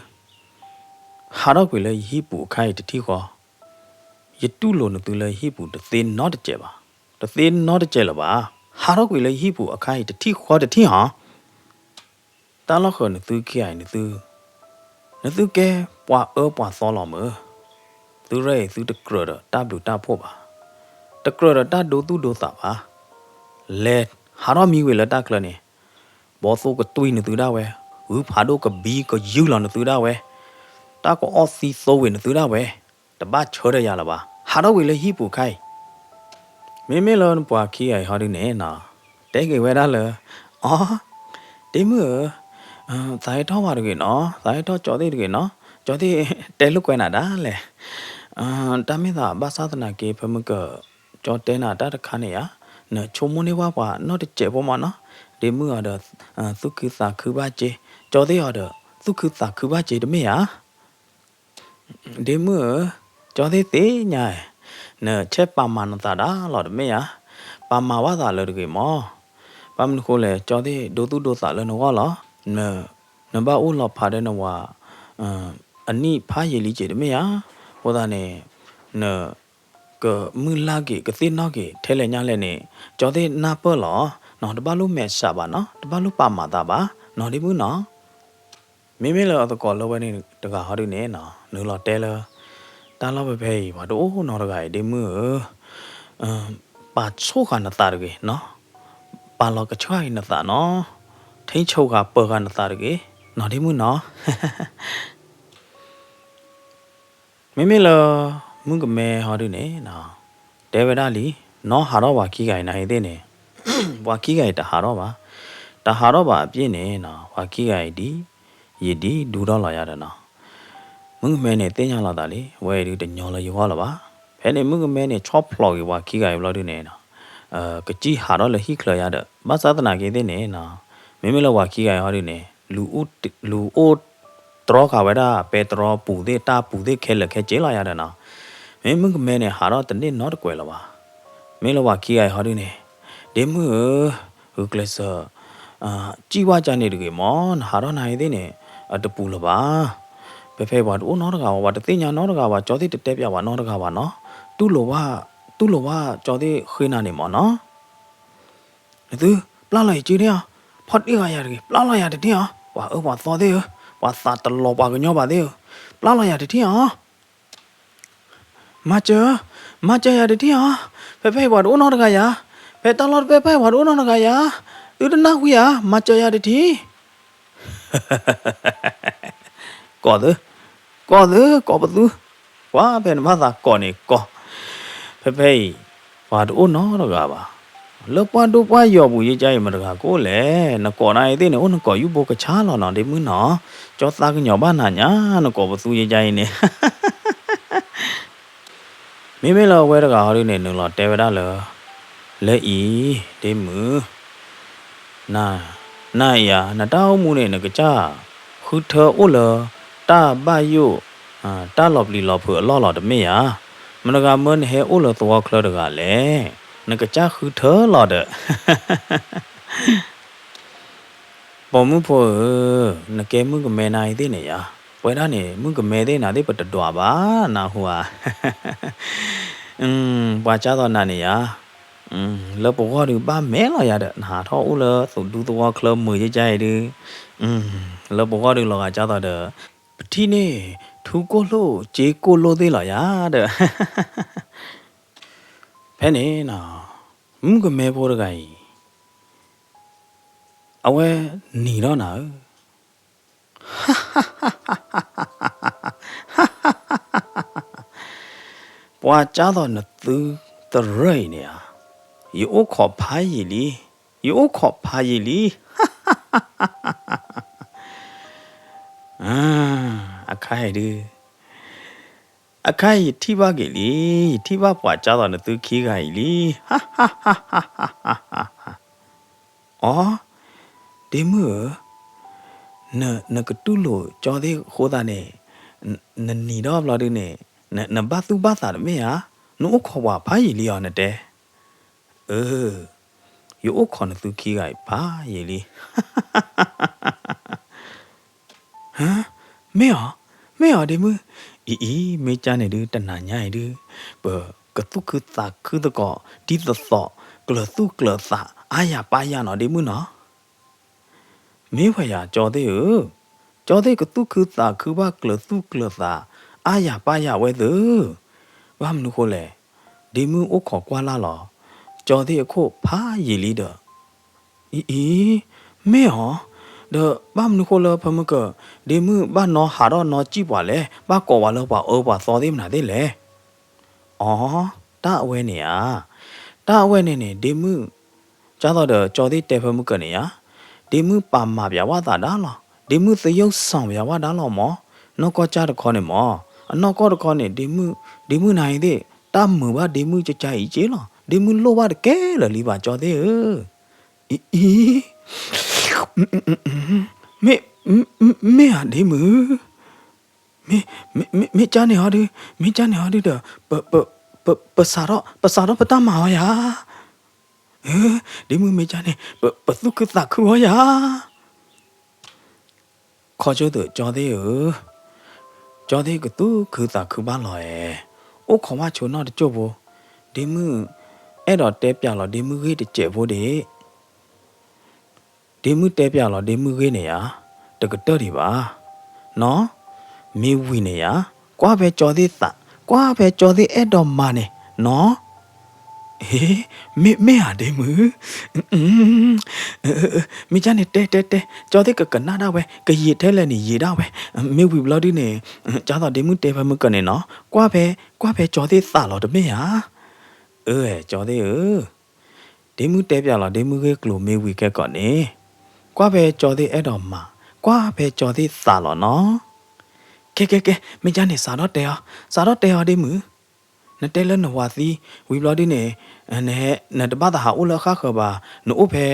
ဟာတော့ကွေလေဟိပူခိုင်တတိခောယတူလိုနေသူလေဟိပူတသေးနော့တကျဲပါတသေးနော့တကျဲလပါဟာတော့ကွေလေဟိပူအခိုင်တတိခောတတိဟာတာလောက်ခောနေသူခိုင်နေသူကဲပွာပွာစောလောမသူရဲသူတကရတာဘလူတာဖို့ပါတကရတာဒိုသူဒိုတာပါလေဟာတော့မီဝေလတာကလနေဘောဆိုကတွိနေသူဒါဝဲဝူဖာတော့ကဘီကယူလောနေသူဒါဝဲတာကောအော်စီဆိုဝေနေသူဒါဝဲတပတ်ချောရရလာပါဟာတော့ဝေလေဟိပူခိုင်မေလောပွာခီအိုင်ဟာဒီနေနာတဲကေဝဲဒါလေအော်ဒီမဇိုင်တော့ပါတကေနော်ဇိုင်တော့ကြော်သေးတကေနော်ကြော်သေးတဲလုကွဲနာဒါလေတမင်းသာဘာသာသနာကေဖမကကြော်တဲနာတတခါနေရနော်ချုံမနေဝါပွာနော်တကျဲပေါ်မှာနော်ဒီမှုရတော့သုခိစာခုပါကျေကြော်သေးရတော့သုခိစာခုပါကျေတမေရဒီမှုကြော်သေးသေးညာနော်ချက်ပါမနတာဒါလော်တမေရပါမဝါသာလော်တကေမောပမနခိုလေကြော်သေးဒိုတုဒိုစာလော်နော်လောနဘာအိုလော်ဖာတဲ့နဝအနိဖာယေလီကျေတမေရဟောတာနေကမူလာကေကတိနောကေထဲလေညာလဲနေကြောတဲ့နာပေါ်လောနော်တပါလို့မဲ့ရှာပါနော်တပါလို့ပါမာတာပါနော်ဒီဘူးနော်မိလောအတကောလောပဲနေတကဟာဒီနေနော်နူလောတဲလောတာလောပဲဖေးပါတော့နော်တကဒီမှုပါချိုခါနတာရကေနော်ပါလောကချွိုင်းနတာနော်ထိန်ချုပ်ကပေါ်ကနတာရကေနော်ဒီမှုနော်မိလောမှုကမဲဟာဒီနေနော်ဒေဝဒလီနော်ဟာတော့ဝါခီကိုင်နိုင်သေးနေဝါခီကိုင်တဟာတော့ပါတဟာတော့ပါအပြည့်နေနော်ဝါခီကိုင်ဒီရည်ဒီဒူတော့လာရတယ်နော်မှုကမဲနဲ့တင်းရလာတာလေဝဲဒီတညော်လရောလာပါဖဲနေမှုကမဲနဲ့ချော့ဖလော်ဝါခီကိုင်ဘလော်ဒီနေနော်ကကြီးဟာတော့လေဟိခလရတဲ့မသဒနာကေသေးနေနော်မိလောဝါခီကိုင်ဟာဒီနေလူအိုတရောခါဝဲတာပေတရောပူသေးတာပူသေးခဲလက်ခဲကျေးလာရတယ်နော်မင်းကမဲနဲ့ဟာတော့တနေ့တော့ကွယ်လာပါမင်းလောကခီအိုင်ဟာဒီနေဒီမှုဟုကလဆာជីဝါကြနေတကေမောဟာတော့နိုင်သေးနေတပူလာပါဖေပါတော့နော်တကာပါတသိညာနော်တကာပါကြောတိတက်ပြပါနော်တကာပါနော်တူလိုဝကြောတိခွေးနာနေမောနော်သူပလာလိုက်ကြည့်နေဖတ်ရရတယ်ပလာလိုက်ရတယ်တင်းဟာဝါအော်ဝါသောသေးဝါသာတလောပါကညောပါသေးပလာလိုက်ရတယ်တင်းဟာမချရတဲ့တီဟာဖေဝါဒိုနော်တကရဖေတလောဖေဝါဒိုနော်တကရဥဒနာဝီယာမချရတဲ့တီကောပသူဝါဖေနမသာကောနေကောဖေဝါဒိုနော်တကပါလောပွားတို့ပွားရော်ဘူးရေးကြရမတကကိုလေနကောနိုင်သေးနေနကောယူဘောကချာလောနော်ဒီမင်းနော်ကြောသားကညောဘာနာညာနကောပသူရေးကြရင်နေမိလောဝဲတကဟာရီနေနူလောတေဝဒလောလဲဤဒီမူနာယာနတောင်းမှုနေနကကြခွ ထအိုလတာဘယိုတာလော်ပလီလော်ဖူအလော်လော်တမေယာမနကမွန်းဟဲအိုလသောခလတကလည်းနကကြခုထလော်တဲ့ပေါ်မှုဖို့နကဲမှုကမဲနိုင်သေးနေရပွဲသားနေမှုကမဲသေးနာသေးပတတော်ပါနာဟိုဟာဘာကြတော့နာနေရလောပေါ်ရပါမဲလာရတဲ့နာထောဦးလသုဒူတော်ခလမွေကြရည်လောပေါ်ရလောကကြတော့တဲ့ပတိနေထူကိုလို့ဂျေကိုလို့သေးလာရတဲ့ဖဲနေနာမှုကမဲဖို့ရကိုင်အဝဲหนีတော့နာပွာကြတော့နသူတရိနေရယောခေါ်ဖာရီလီယောခေါ်ဖာရီလီအခိုင်ဒီအခိုင်ထိပါကလေးထိပါပွာကြတော့နသူခီးခိုင်လီအော်ဒီမနကတူလို့ကြော်သေးခိုးတာနဲ့နီတော့ဘလာဒီနဲ့နဘသူဘာသာမေဟာနိုးခေါ်ပါဖာရီလီအောင်တဲ့ယောခေါ်နသူခီးခိုင်ဖာရီလီဟမ်မေဟာဒီမအီမေချာနေတူတနာညာတူဘကတုကတာခုတကောဒီသောကလသုကလသာအာရပါရနော်ဒီမနော်မေဝရကြော်သေးကတုခုသာခုဘကလသုကလသာအာရပါရဝဲသူဘာမနုခိုလေဒီမအိုခေါ်ကွာလာလောကြော်သေးအခုဖာရီလီတော့အီမေဟောတော့ဘာမနုခိုလဖမကဒီမဘာနော်ဟာတော့နော်ကြည့်ပါလေဘာကောဝါလောပါအောပါစောသေးမနာသေးလေအော်တာအဝဲနေရတာအဝဲနေဒီမကျတော့ကြော်သေးတဲဖမကနေရဒီမပါမာပြဝတာဒါလောဒီမသရုပ်ဆောင်ပြဝတာလောမောနော်ကောကြတခေါနေမောအနော်ကောတခေါနေဒီမနိုင်သေးတာမဘာဒီမကြကြဤကျေလောဒီမလိုပါတကဲလလီပါကြော်သေးအီမေဟာဒီမမေချာနေဟာဒီတော့ပစာတော့ပတမဟာယာဒီမမေချာနေပသုကသခွာယာခေါ်ကြတဲ့ကြော်သေးကသူခုသခုပါလောအိုခေါ်မချုံတော့ကြို့ဘောဒီမအဲ့တော့တဲပြလောဒီမကြီးတကျဲဖို့တဲ့ဒီမတဲပြလောဒီမကြီးနေရတကတော့ဒီပါနော်မေဝီနေရကွာပဲကြော်သေးအဲ့တော့မနေနော်မေဟာဒီမမိချာနေတဲကြော်သေးကနာတော့ပဲကရီထဲလဲနေရေတော့ပဲမေဝီဘလော်ဒီနေကြာတော့ဒီမတဲဖမကနေနော်ကွာပဲကြော်သေးသလောတမေဟာကြော်သေးဒီမတဲပြလောဒီမကြီးကလိုမေဝီကဲကောနေကွာပဲကြော်သေးအဲ့တော့မကွာပဲကြော်သေးသလောနော်ကဲမိချာနေစာတော့တဲဟာဒီမနတဲလနဝါစီဝီဘလော်ဒီနေနတဘာသာအိုလခခဘာနိုဖဲ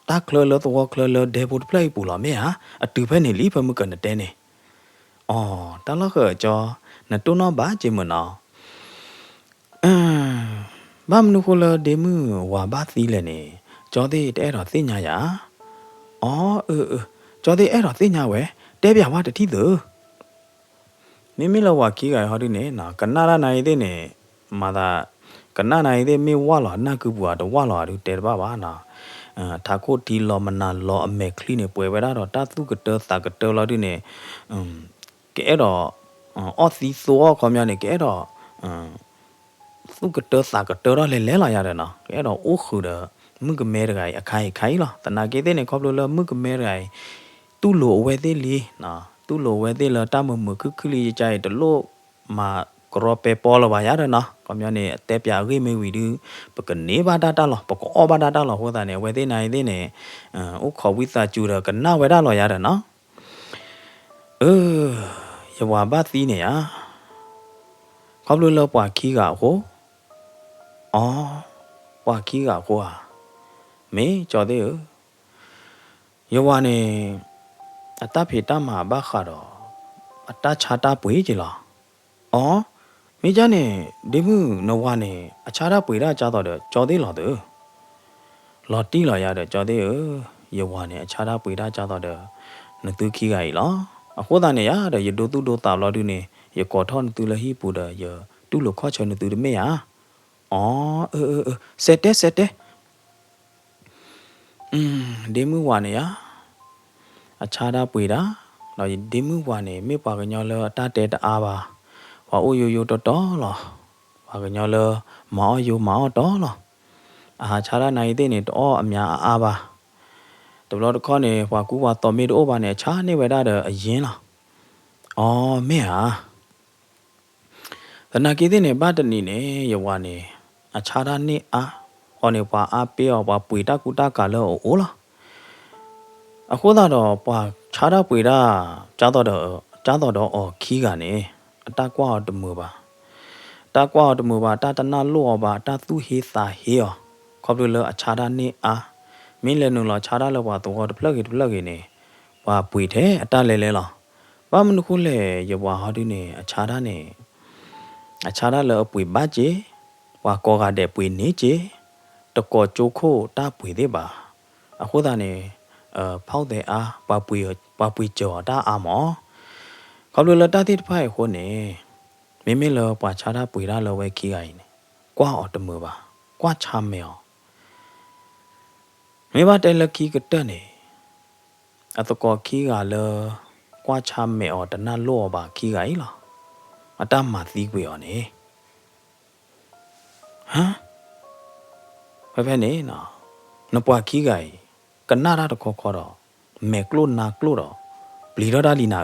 တာကလလတော့ကလလဒေဘုတ်ပလေးပူလာမေဟာအတူဖဲနေလီဖမကနတဲနေအော်တလခကြောနတုနောဘာจิมနောဘာမနုခလဒေမဝါဘာသီလဲနေကြောသေးတဲတော့သိညာယာအော်ကြောသေးအဲ့တော့သိညာဝဲတဲပြဝါတတိသူမိလဝါခီကဟောဒီနေနာကနာရနိုင်တဲ့နေမာသာကနာနိုင်တဲ့မေဝါလာနာကူပွားတော့ဝါလာတူတဲပါနာထာကိုဒီလောမနာလောအမေခလီနေပွဲဝဲတော့တာသူကတသကတလောဒီနေကဲတော့အော်စီဆိုခေါ်မြနေကဲတော့သူကတသကတတော့လဲလာရတယ်နော်ကဲတော့အိုခုဒမှုကမဲရိုင်အခိုင်လားတနာကေတဲ့နေခေါပလိုလမှုကမဲရိုင်သူ့လိုဝဲသေးလီနော်သူ့လိုဝဲသေးလာတမမှုခလီကြိုက်တလို့မာကရောပေပေါ်လပါရတယ်နော်ကောမြနေအတဲပြရိမေဝီဒီပကနေဘာဒတာလောပကောဘာဒတာလောဟောတာနေဝဲသေးနိုင်သေးနေဥခေါ်ဝိသကျူရကနာဝဲတာလောရတယ်နော်ယဝါဘသီးနေရခေါပလိုလောပွားခီကဟိုပွားခီကဟိုဟာမေကြော်သေးယဝါနေ အတဖေတမှာဘာခါတော့အတချာတာပွေကြီးလားအော်မိကြနဲ့ဒီမှုနဝနဲ့အခြားတာပွေတာကြတော့ကြော်သေးလားတော့လော်တီလာရတဲ့ကြော်သေးရဝနဲ့အခြားတာပွေတာကြတော့နသူခိကကြီးလားအခုသားနဲ့ရတဲ့ရတူတူတို့တာလို့ဒီနေရကောထောနသူလဟိပူတဲ့ရတူလို့ခေါ်ချင်နသူတမေဟာအော်ဆက်တဲ့ဒီမှုဝါနေရအခြားတာပွေတာတော့ဒီမှုဝါနေမေပါကညောလတတဲ့တအားပါဝါအိုယိုယိုတော်လားပါကညောလမောယိုမောတော်လားအာခြားတာနိုင်တဲ့နေတော့အများအားပါတဘလို့တခေါနေဟွာကူဝါတော်မေတို့ဘာနေခြားနေဝဲတာအရင်လားအော်မေဟာတနာကိတဲ့နေဘာတနီနေယဝါနေအခြားတာနေအားဟောနေပါအားပေးအောင်ပါပွေတာကူတာကလောအိုလားအခုတော့ပါခြားတာပွေတာကြားတော့အော်ခီးကနေအတကွာတမူပါတာကွာတမူပါတာတနာလောပါတာသူဟေသာဟေယောခေါပလလအခြားတာနေအားမင်းလည်းနုလောခြားတာလောပါတော့တပလက်ကြီးနေပါပွေတဲ့ အတလဲလားဘာမနခုလဲရပွားဟာဒီနေအခြားတာနေအခြားတာလောပွေပါကြီးဝါကောကတဲ့ပွေနေကြီးတကောချိုခိုတာပွေသေးပါအခုသားနေဖောက်တဲ့အားပါပွေကြောတာအာမောခေါပလလတာတိတဖိုင်ဟိုနေမင်းလောပွားခြားတာပွေတာလောဝဲခီးကိုင်းကွာအော်တမူပါကွာချာမေောမေဘာတဲလခီကတနေအတကောခီကလောကွာချာမေအော်တနလောပါခီကိုင်းလားအတမသီးကွေော်နေဟမ်ဖဲနေနော်နပွားခီကိုင်းကနာရတခေါ်တော့မေကလိုနာကလိုတော့ဘလီရဒါလီနာ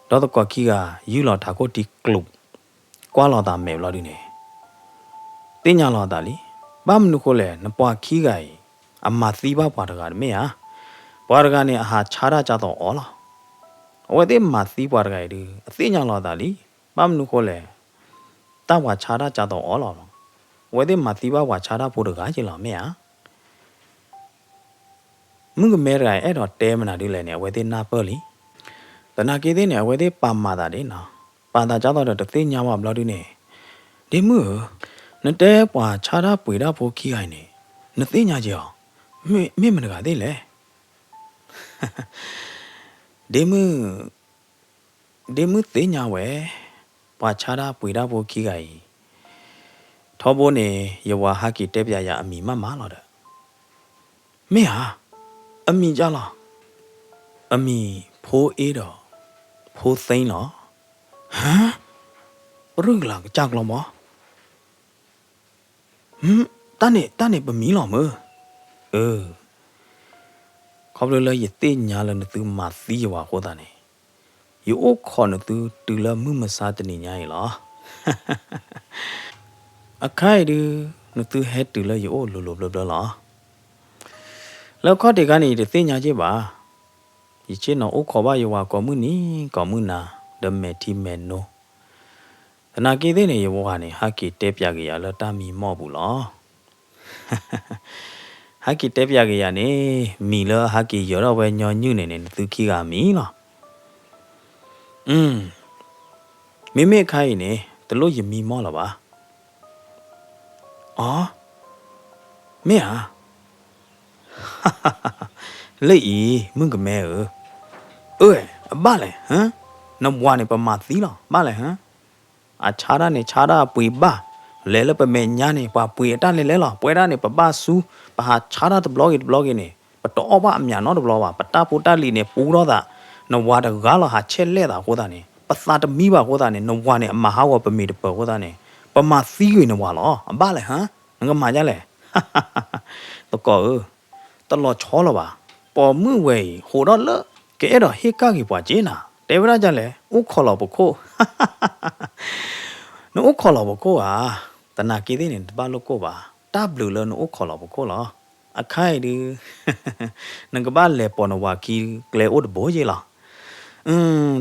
တော့တကောခီကယူလော်တာကိုတီကလုကွာလော်တာမေလော်ဒီနေတင်ညာလော်တာလီဘာမနုခိုလဲနပွားခီကိုင်းအမသီးပါပွားတကားမေဟာပွားတကားနေအဟာခြားရကြတော့အော်လားဝဲတဲ့မသီးပွားတကားဒီအသိညာလော်တာလီဘာမနုခိုလဲတဝါခြားရကြတော့အော်လားဝဲတဲ့မသီးပါဝါခြားရဖို့တကားကြီးလားမေဟာมึงก็မဲရိုင်အဲ့တော့တဲမနာဒီလဲနေဝဲတဲ့နာပေါ်လီတနာကေတဲ့နေဝဲတဲ့ပါမာတာတဲ့နော်ပါတာကြတော့တသိညာမဘလို့ဒီနေဒီမှုနတဲပွာခြားတာပွေတာဖို့ခီးအိုင်နေနသိညာကြီးအောင်မင်းမနကသေးလေဒီမှုသိညာဝဲပွာခြားတာပွေတာဖို့ခီးအိုင်ထောဘိုးနေယဝဟာကီတက်ပြရအမိမမလာတော့မင်းဟာအမိကြလားအမိဖိုးအေးတော့ဖိုးသိန်းတော့ဟမ်ရူလာကြောက်လောမတန်းနေပမီလောမခေါပလလရတဲ့ညာလနသူမသီးရွာဟောတာနေယူအိုခေါနသူတူလမှုမစားတနေညာရလားအခိုင်ဒီနသူဟဲတူလယူအိုလိုဘလလားလောက်ခေါတေကနေတဲ့ညာကြီးပါဒီချင်းတော့အိုခေါ်ပါရွာကောမှုနီကောမှုနာဒမေတီမေနိုတနာကေတဲ့နေရဘောကနေဟာကီတဲပြကြရလတာမီမော့ဘူးလားဟာကီတဲပြကြရနေမီလဟာကီရောတော့ပဲညောညွနေသူခီကမီလားမိခိုင်းနေတလို့ရမီမော့လားပါအော်မေဟာလေဤมึงကမဲဘာလဲဟမ်နဘွားနေပမာသီလားဘာလဲဟမ်အချာရနေချာရပွေပါလဲလပမဲညာနေပါပွေတလဲလားပွဲရနေပပဆူပါချာရတဘလော့ဂနေပတော်ပါအမြန်တော့တဘလော့ပါပတာပိုတလီနေပူတော့တာနဘွားတကားလာဟာချက်လဲတာဟိုတာနေပသာတမီပါဟိုတာနေနဘွားနေအမဟာဝပမီတပဟိုတာနေပမာသီးနေဝါလောဘာလဲဟမ်ငါမကြလဲတကောတလောချောလပါပေါ်မှုဝဲဟိုတော့လကဲတော့ဟေကကြီးပွားကျင်းနာတေဝရကြလဲဥခေါ်လို့ပခိုးနို့ခေါ်လို့ပခိုးဟာတနာကီတဲ့နေတပါလို့ကိုပါတဘလူလို့နို့ခေါ်လို့ပခိုးလားအခိုင်ဒီနငကပါလေပေါ်နဝကီကလေအိုဒဘိုကြီးလား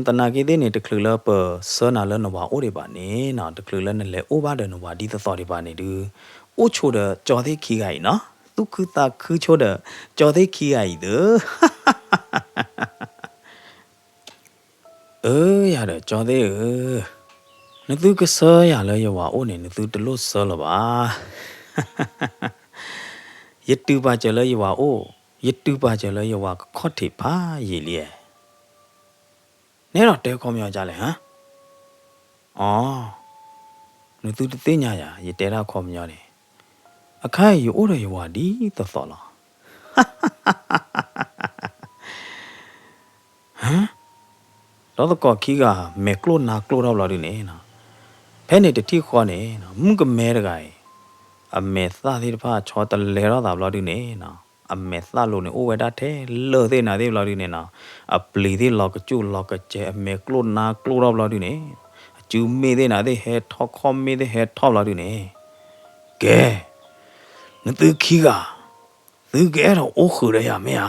တနာကီတဲ့နေတခလူလပဆောနာလနဝအိုတွေပါနေနော်တခလူလနဲ့လေအိုဘာတဲ့နဝဒီသောတွေပါနေတူအိုချိုတဲ့ကြော်သေးခီကိုင်နော်သူခူတာခူချိုတဲ့ကြော်သေးခီကိုင်တူ ရတယ်ကြော်သေးနသူကဆောရလဲရဝအိုးနေနသူတလို့ဆောလပါယတူပါကြလဲရဝအိုးယတူပါကြလဲရဝခော့တိပါရေလျက်နဲတော့တဲခေါမြောကြလဲဟမ်အော်နသူတသိညာရရတဲရခေါမြောတယ်အခိုင်ရအိုးရဝဒီသောလားဟမ်တော့ကောခီကမေကလိုနာကလိုတော့လာတယ်နော်ဖဲနေတတိခေါ်နေနော်မုကမဲတကိုင်အမေသားသေးတဖာချောတလဲတော့တာဘလို့ဒီနေနော်အမေသားလို့နေအိုဝဲတာတဲ့လောသေးနာသေးဘလို့ဒီနေနော်အပလီသေးလောက်ကကျူလောက်ကကျဲအမေကလိုနာကလိုတော့ဘလို့ဒီနေအကျူမေသေးနာသေးဟဲထောက်ခေါ်မေသေးဟဲထောက်ဘလို့ဒီနေကဲနသူခီကသူကဲတော့အိုခူရရမေဟာ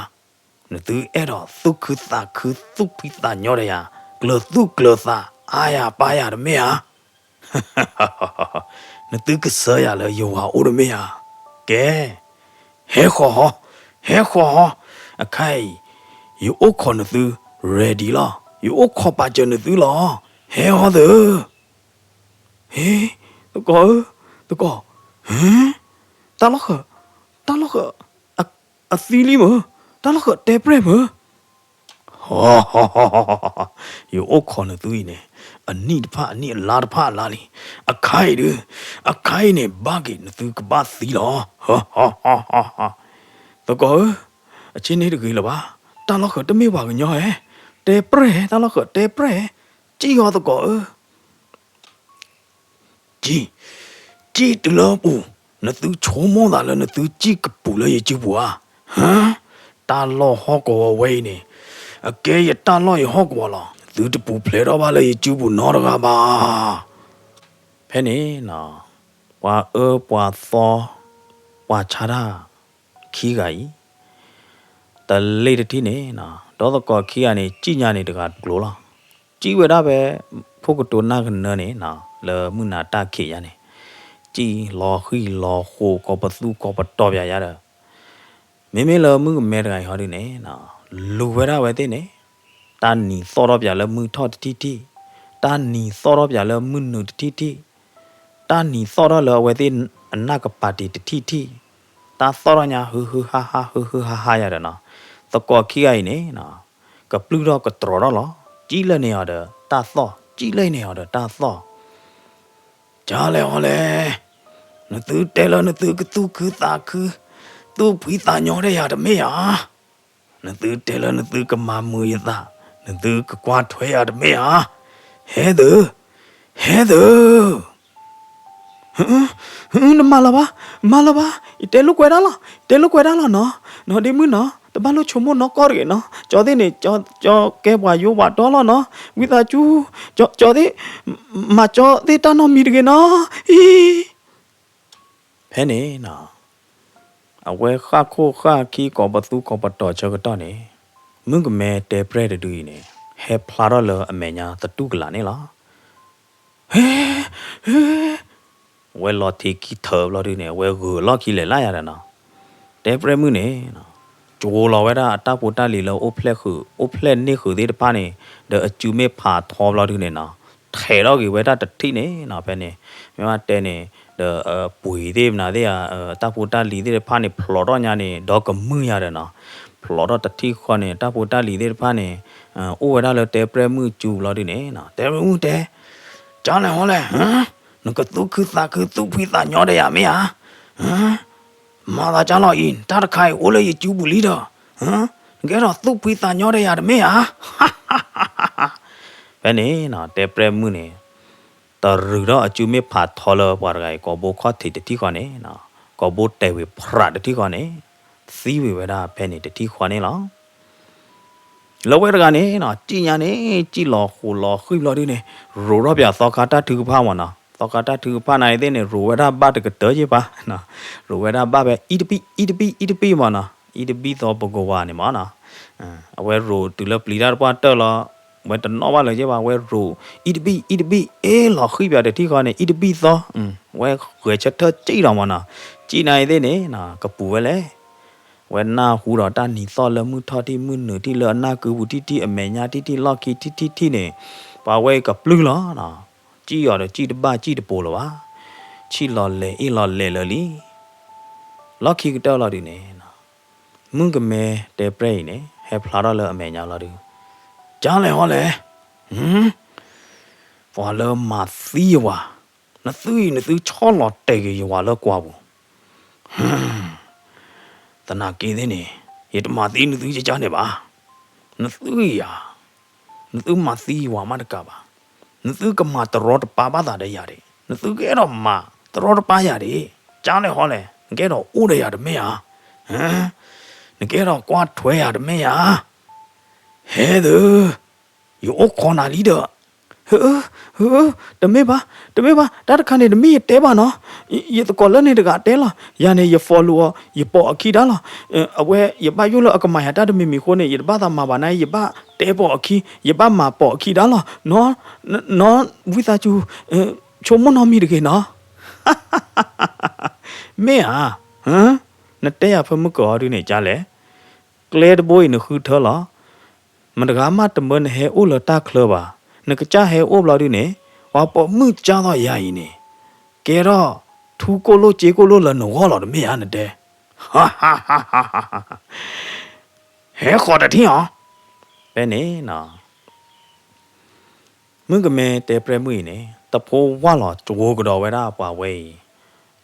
နသူအဲ့တော့သုခသခုသုပိတညောရရကလသုကလသအာရပါရမေဟာနသူကဆရလဲယောဟာအိုရမေဟာကဲဟဲခေါ်အခိုင်ယူအိုခေါ်နသူ ready လားယူအိုခေါ်ပါကြနသူလားဟဲဟောသူဟေးတကောဟမ်တာလခအသီလီမတာလခတေပရမယူအိုခေါ်နသူနေအနိတဖအနိလာတဖလာလီအခိုင်နေဘာကိနသူကဘာစီလောတကောအချင်းနေတကြီးလပါတာလခတမေပါကညောဟဲတေပရတာလခတေပရကြည်ရောတကောကြည်တလောပူနသူချုံမောတာလဲနသူကြည်ကပူလဲရကြည့်ပွာဟမ်တာလောဟောကောဝဲနေအကဲရတာလောရဟောကောလားသူတပူဖလဲတော့ပါလေကျူးဘူးနော်တကားပါဖဲနေနော်ပွာပွာသောပွာချာတာခီးကကြီးတလေးတတိနေနော်တော့ကောခီးကနေကြည်ညာနေတကားဂလိုလားကြည်ဝဲတာပဲဖို့ကတိုနာကနနေနော်လေမှုနာတခေရနေကြည်လောခီလောဟိုကောပသူကောပတော်ပြရတာမေလမှုမဲတကိုင်ဟောဒီနေနော်လူဝဲတာပဲတဲ့နေတာနီသောတော့ပြလဲမှုထော့တီတာနီသောတော့ပြလဲမှုနုတီတာနီသောတော့လဲဝဲတဲ့အနကပါတီတီတာသောရညာဟူဟာရတဲ့နော်တကောခီအိုင်နေနော်ကပလူတော့ကတော်တော့လောကြီးလဲနေရတဲ့တာသောကြီးလဲနေရတဲ့တာသောကြားလဲဟောလဲနသူတဲလနသူကသူခသာခသူဖိတာညောရရတဲ့မေဟာနသူတဲလနသူကမမူရတာနသူကကွာထွဲရတဲ့မေဟာဟဲသူမလာပါတဲလုကွဲတာလားနော်ဒီမနော်တဘာလို့ချုံမနော်ကောရကေနော်ကြော်တဲ့နေကြောကဲပွားရိုးပါတော့လားနော်ဝိသာကျူကြော်တဲ့မကြော်တဲ့တနော်မီရကေနော်ဟီဖဲနေနော်အဝဲခါခိုခါခီကောပသူကောပတော်ချကတော့နေမုန်ကမဲတဲပရက်တူနေဟဲဖလာတော့လအမေညာတတုကလာနေလားဟဲဝဲလော်တီကီထော်လော်ဒီနေဝဲဂူလော်ကီလေလာရတာနော်တဲပရက်မှုနေနော်ဂျိုလော်ဝဲတာအတပူတလီလောအိုဖလက်နေခုသေးတပါနေတဲ့အကျူမေဖာထော်လော်ဒီနေနော်ထဲတော့ကြီးဝဲတာတတိနေနော်ပဲနေမြန်မာတဲနေပွေသေးမနာသေးတပူတလီသေးဖာနေဖလော်တော့ညာနေတော့ကမှုရတယ်နော်ဖလော်တော့တတိခေါ်နေတပူတလီသေးဖာနေအိုဝဲတာလဲတဲပရက်မှုကျူလော်ဒီနေနော်တဲပရက်မှုတဲကြားလဲဟောလဲဟမ်နကသူခသာခသူဖိတာညောတယ်ရမေဟာဟမ်မာသာကြားလို့ရင်တာတခိုင်အိုးလေးကျူးဘူးလီတော့ဟမ်ငဲတော့သူဖိတာညောတယ်ရတယ်မေဟာဘယ်နေနော်တဲပရက်မှုနေတရူတော့အကျူမေဖာထော်လောပွားရိုင်ကောဘိုခေါ်တီတီခေါ်နေနော်ကောဘိုတဲဝေဖရတီခေါ်နေစီဝေဝဲတာဖဲနေတီခေါ်နေလားလောဝဲတကနေနော်ကြည်ညာနေကြည်လောဟိုလောခိလောဒီနေရိုတော့ပြသောခတာထူဖာဝနော်သောကတာထူဖာနိုင်တဲ့နေရိုဝဲတာဘတ်ကတော်ကြီးပါနော်ရိုဝဲတာဘပဲအီတပီမနော်အီတပီသောပကောဝါနေမနော်အဝဲရိုတူလပလီတာပွားတော်လောဝဲတနောပါလေကြပါဝဲရိုအီတပီအေးလောခိပြတဲ့တီခေါ်နေအီတပီသောဝဲခွေချက်ထကြည်တော်မနော်ကြည်နိုင်တဲ့နေနော်ကပူဝဲလေ when na who da ta ni so le mu tho ti mu nu ti le na ku bu ti ti a me nya ti ti lo ki ti ne ba we ka plu la na chi yo de chi de ba chi de po lo ba chi lo le e lo le le li lo ki ka ta lo di ne na mu ka me te pre ne he phla da le a me nya lo di ja le ho le wa le ma si wa na su cho lo te ge wa le kwa bu ta na ke de ne ye ta ma ti nu su ja ne ba na su ya na su ma si wa ma da ka ba na su ka ma ta ro ta pa ba da de ya de na su ke ro ma ta ro ta pa ya de ja le ho le ke ro u de ya de me ya na ke ro kwa thwe ya de me ya he de yo ko na li deတမေပါဒါတခါနေတမေတဲပါနော်ရတကောလနေတကတဲလာရနေရ follow ရပေါ်အခီဒါလာအဝဲရပါယူလအကမယာတတမေမီခိုနေရပါတာမှာပါနိုင်ရပါတဲပေါ်အခီရပါမှာပေါ်အခီဒါလာနော်ဝိသချူချုံမနော်မီတကေနော်မေဟာနတဲရဖမကောရနေကြလဲကလေတဘိုးနခုထလာမတကားမတမန်ဟဲအိုလတာခလပါနကကြဟဲအိုဘလာဒီနေဝါပေါ်မှုကြတော့ရရင်နေကဲတော့ထူကိုလိုကြေကိုလိုလနော်လာတော့မရနဲ့တဲ့ဟာဟဲခေါ်တဲ့တင်းအောင်ဘယ်နေနော်မင်းကမဲတဲပရမွေနေတဖိုးဝါလာကြိုးကတော့ဝဲတာပါဝဲ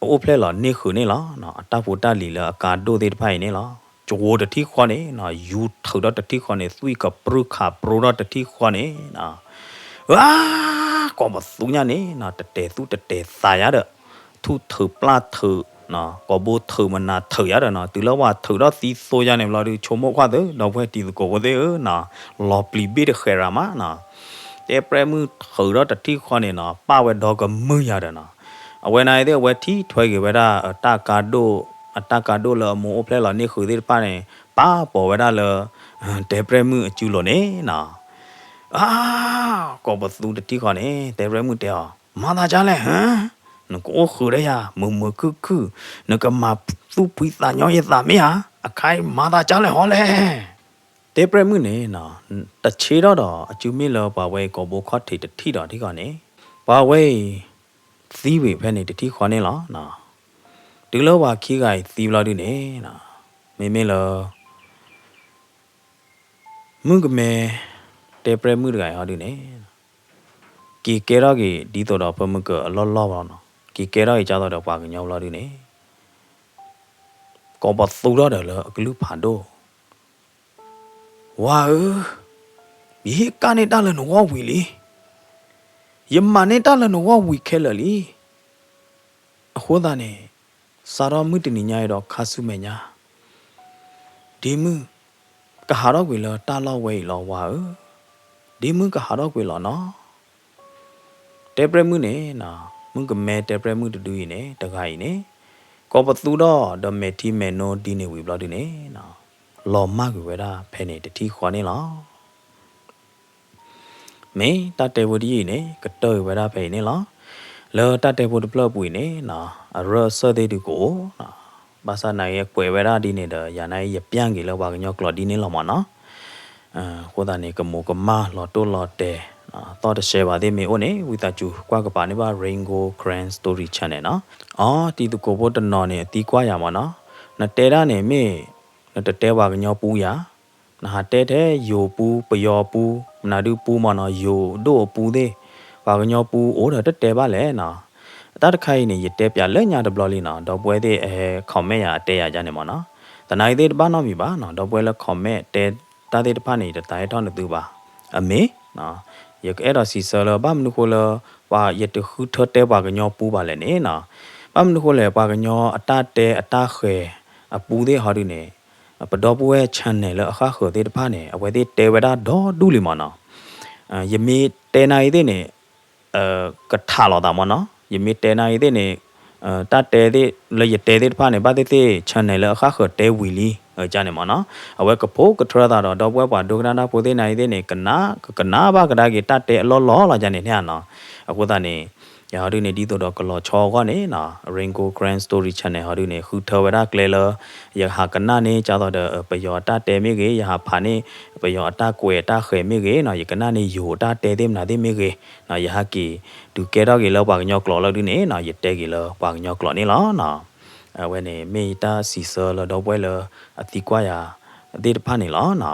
အိုဖလဲလာနေခုနေလားနော်အတဖို့တလီလာအကာဒိုသေးတဖိုင်နေလားจวดที่ขวานี่นะยูถือดที่ขวานี่สุยกับปรุขาปรุดที่ขวานี่นะว้าก็มาสุญญานี่นะแต่สุแต่สายเด้อทุถือปลาถือนะก็บูถือมันนะถือยาเด้อนะตื่นแล้วว่าถือดสีโซยาเนี่ยเราดูชมว่าขวาเด้อเราเพื่อตีก็ว่าเด้อนะรอปลีบีเดเครามานะแต่เปรมือถือดที่ขวานี่นะป้าเวดก็มือยาเด้อนะเอาไว้ไหนเด้อไว้ที่ถอยเก็บไว้ได้ตากาโดအတကာဒိုလမိုဖလဲလာနေခုသေးပါနေပါပေါ်ဝဲတာလတဲပရမှုအကျူလို့နေနော်ကောဘသူတတိခါနေတဲပရမှုတဲမာသာကြလဲနကိုခူရရမမခုနကမသူပိစာညောရသာမရအခိုင်မာသာကြလဲဟောလဲတဲပရမှုနေနော်တချေတော့အကျူမီလောပါဝဲကောဘခတ်ထိတတိတော်ဒီခါနေပါဝဲသီးဝေဖဲနေတတိခါနေလားနော်ဒီလိုပါခီးကိုင်သီးလာဒီနေနော်မေလောမှုကမဲတေပရမှုကိုင်ဟာဒီနေကီကေရာကီဒီတော့ပမကအလောလောပါနော်ကီကေရာကြီးကြတော့ပါကညောလာဒီနေကောပသူတော့တယ်လအကလူဖန်တော့ဝါဒီကနေတလည်းနော်ဝီလီယမနဲ့တလည်းနော်ဝီခဲလလီအခုသားနေစာရမှုတနိညာရတော့ခါဆုမညာဒီမှုကဟာတော့ကွေလောတာလောက်ဝဲလောဝါဒီမှုကဟာတော့ကွေလောနော်တေပရမှုနေနော်မှုကမဲတေပရမှုတူရနေတခါရနေကောပသူတော့ဒမေတီမေနိုဒီနေဝီဘလဒီနေနော်လောမကွေဝဲတာဖဲနေတတိခွာနေလောမေတတေဝဒီနေကတောဝဲတာဖဲနေလောလောတတေဖို့ဒပလပွေနေနော်အရဆဒေဒီကိုနော်ဘာသာနိုင်ရဲ့ကွယ်ဝဲရဒီနေတော့ရနိုင်ရပြန်ကြီးလောက်ပါကညောကလော်ဒီနေလောက်မနော်ခိုးတာနေကမိုကမလော်တိုလော်တဲတော့တရှယ်ပါသေးမေအိုနေဝီတာကျူကွာကပါနေပါ Rainbow Grand Story Channel နော်တီတူကိုဘတ်နော်နေအတီကွာရမှာနော်နတဲရနေမေနတဲပါကညောပူးရနာတဲတဲ့ယိုပူးပယောပူးမနာဒူပူးမနော်ယိုတို့ပူးသေးပါကညောပူအိုးတော့တဲပါလဲနော်အတတခိုင်နေရတဲပြလက်ညာတဘလလေးနော်တော့ပွဲသေးခေါမဲရတဲရကြနေမနော်တနိုင်သေးတပါနော်မိပါနော်တော့ပွဲလက်ခေါမဲတဲတာသေးတပါနေတဲ့တိုင်ထောင်းတူပါအမေနော်ရကအဲ့တော့စီဆလဘာမနုခိုလပါရတခုထတဲပါကညောပူပါလဲနေနော်ဘာမနုခိုလဲပါကညောအတတဲအတခဲအပူသေးဟာဒီနေပတော်ပွဲ channel အခါခေါ်သေးတပါနေအဝဲသေးတဲဝဒါတော့ဒူလီမနော်ယမေတဲနိုင်သေးနေကထာလောတာမနော်ယမေတဲနိုင်တဲ့နေတတဲတဲ့လေရတဲတဲ့ဖာနေဘာတဲ့ channel အခါခတဲဝီလီကြနေမနော်အဝဲကဖို့ကထရတာတော့ပွဲပါဒုကနာပိုသေးနိုင်တဲ့နေကနာဘာကဒါကြီးတတဲအလောလောလာကြနေညနော်အခုသားနေ ya hadu ne di to do klo cho kwa ne na Ringo Grand Story Channel hadu ne hu thawara klela ya ha kana ne cha do de pa yo ta te me ge ya ha pha ne pa yo ta kwe ta khwe me ge na ya kana ne yo ta te dem na de me ge na ya ha ki du ke do ge lo pa nyo klo lo du ne na ya te ge lo pa nyo klo ne lo na we ne me ta si so lo do pwe lo ati kwa ya ati de pha ne lo na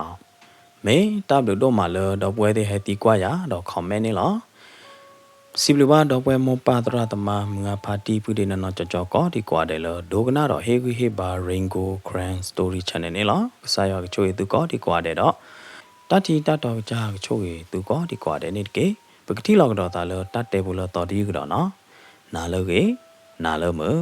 me ta bu do ma lo do pwe de he ti kwa ya do comment ne loสิบลิว่าดอกเวมปาตราตมามึงอาพาตีผู้เดนนอจอก็ดีกว่าเดลดูกันน่ารอเฮกุเฮบาเริงโกแครนสตอรี่ชแนลนี่ล่ะสายก็ช่วยตุก็ดีกว่าเดดอตัดที่ตัดดอกจ้าก็ช่วยตุก็ดีกว่าเดนี่เกปกติเราก็ตาเลตัดเตบุลตอดีก็ดอเนาะนาเลเกนาเลมือ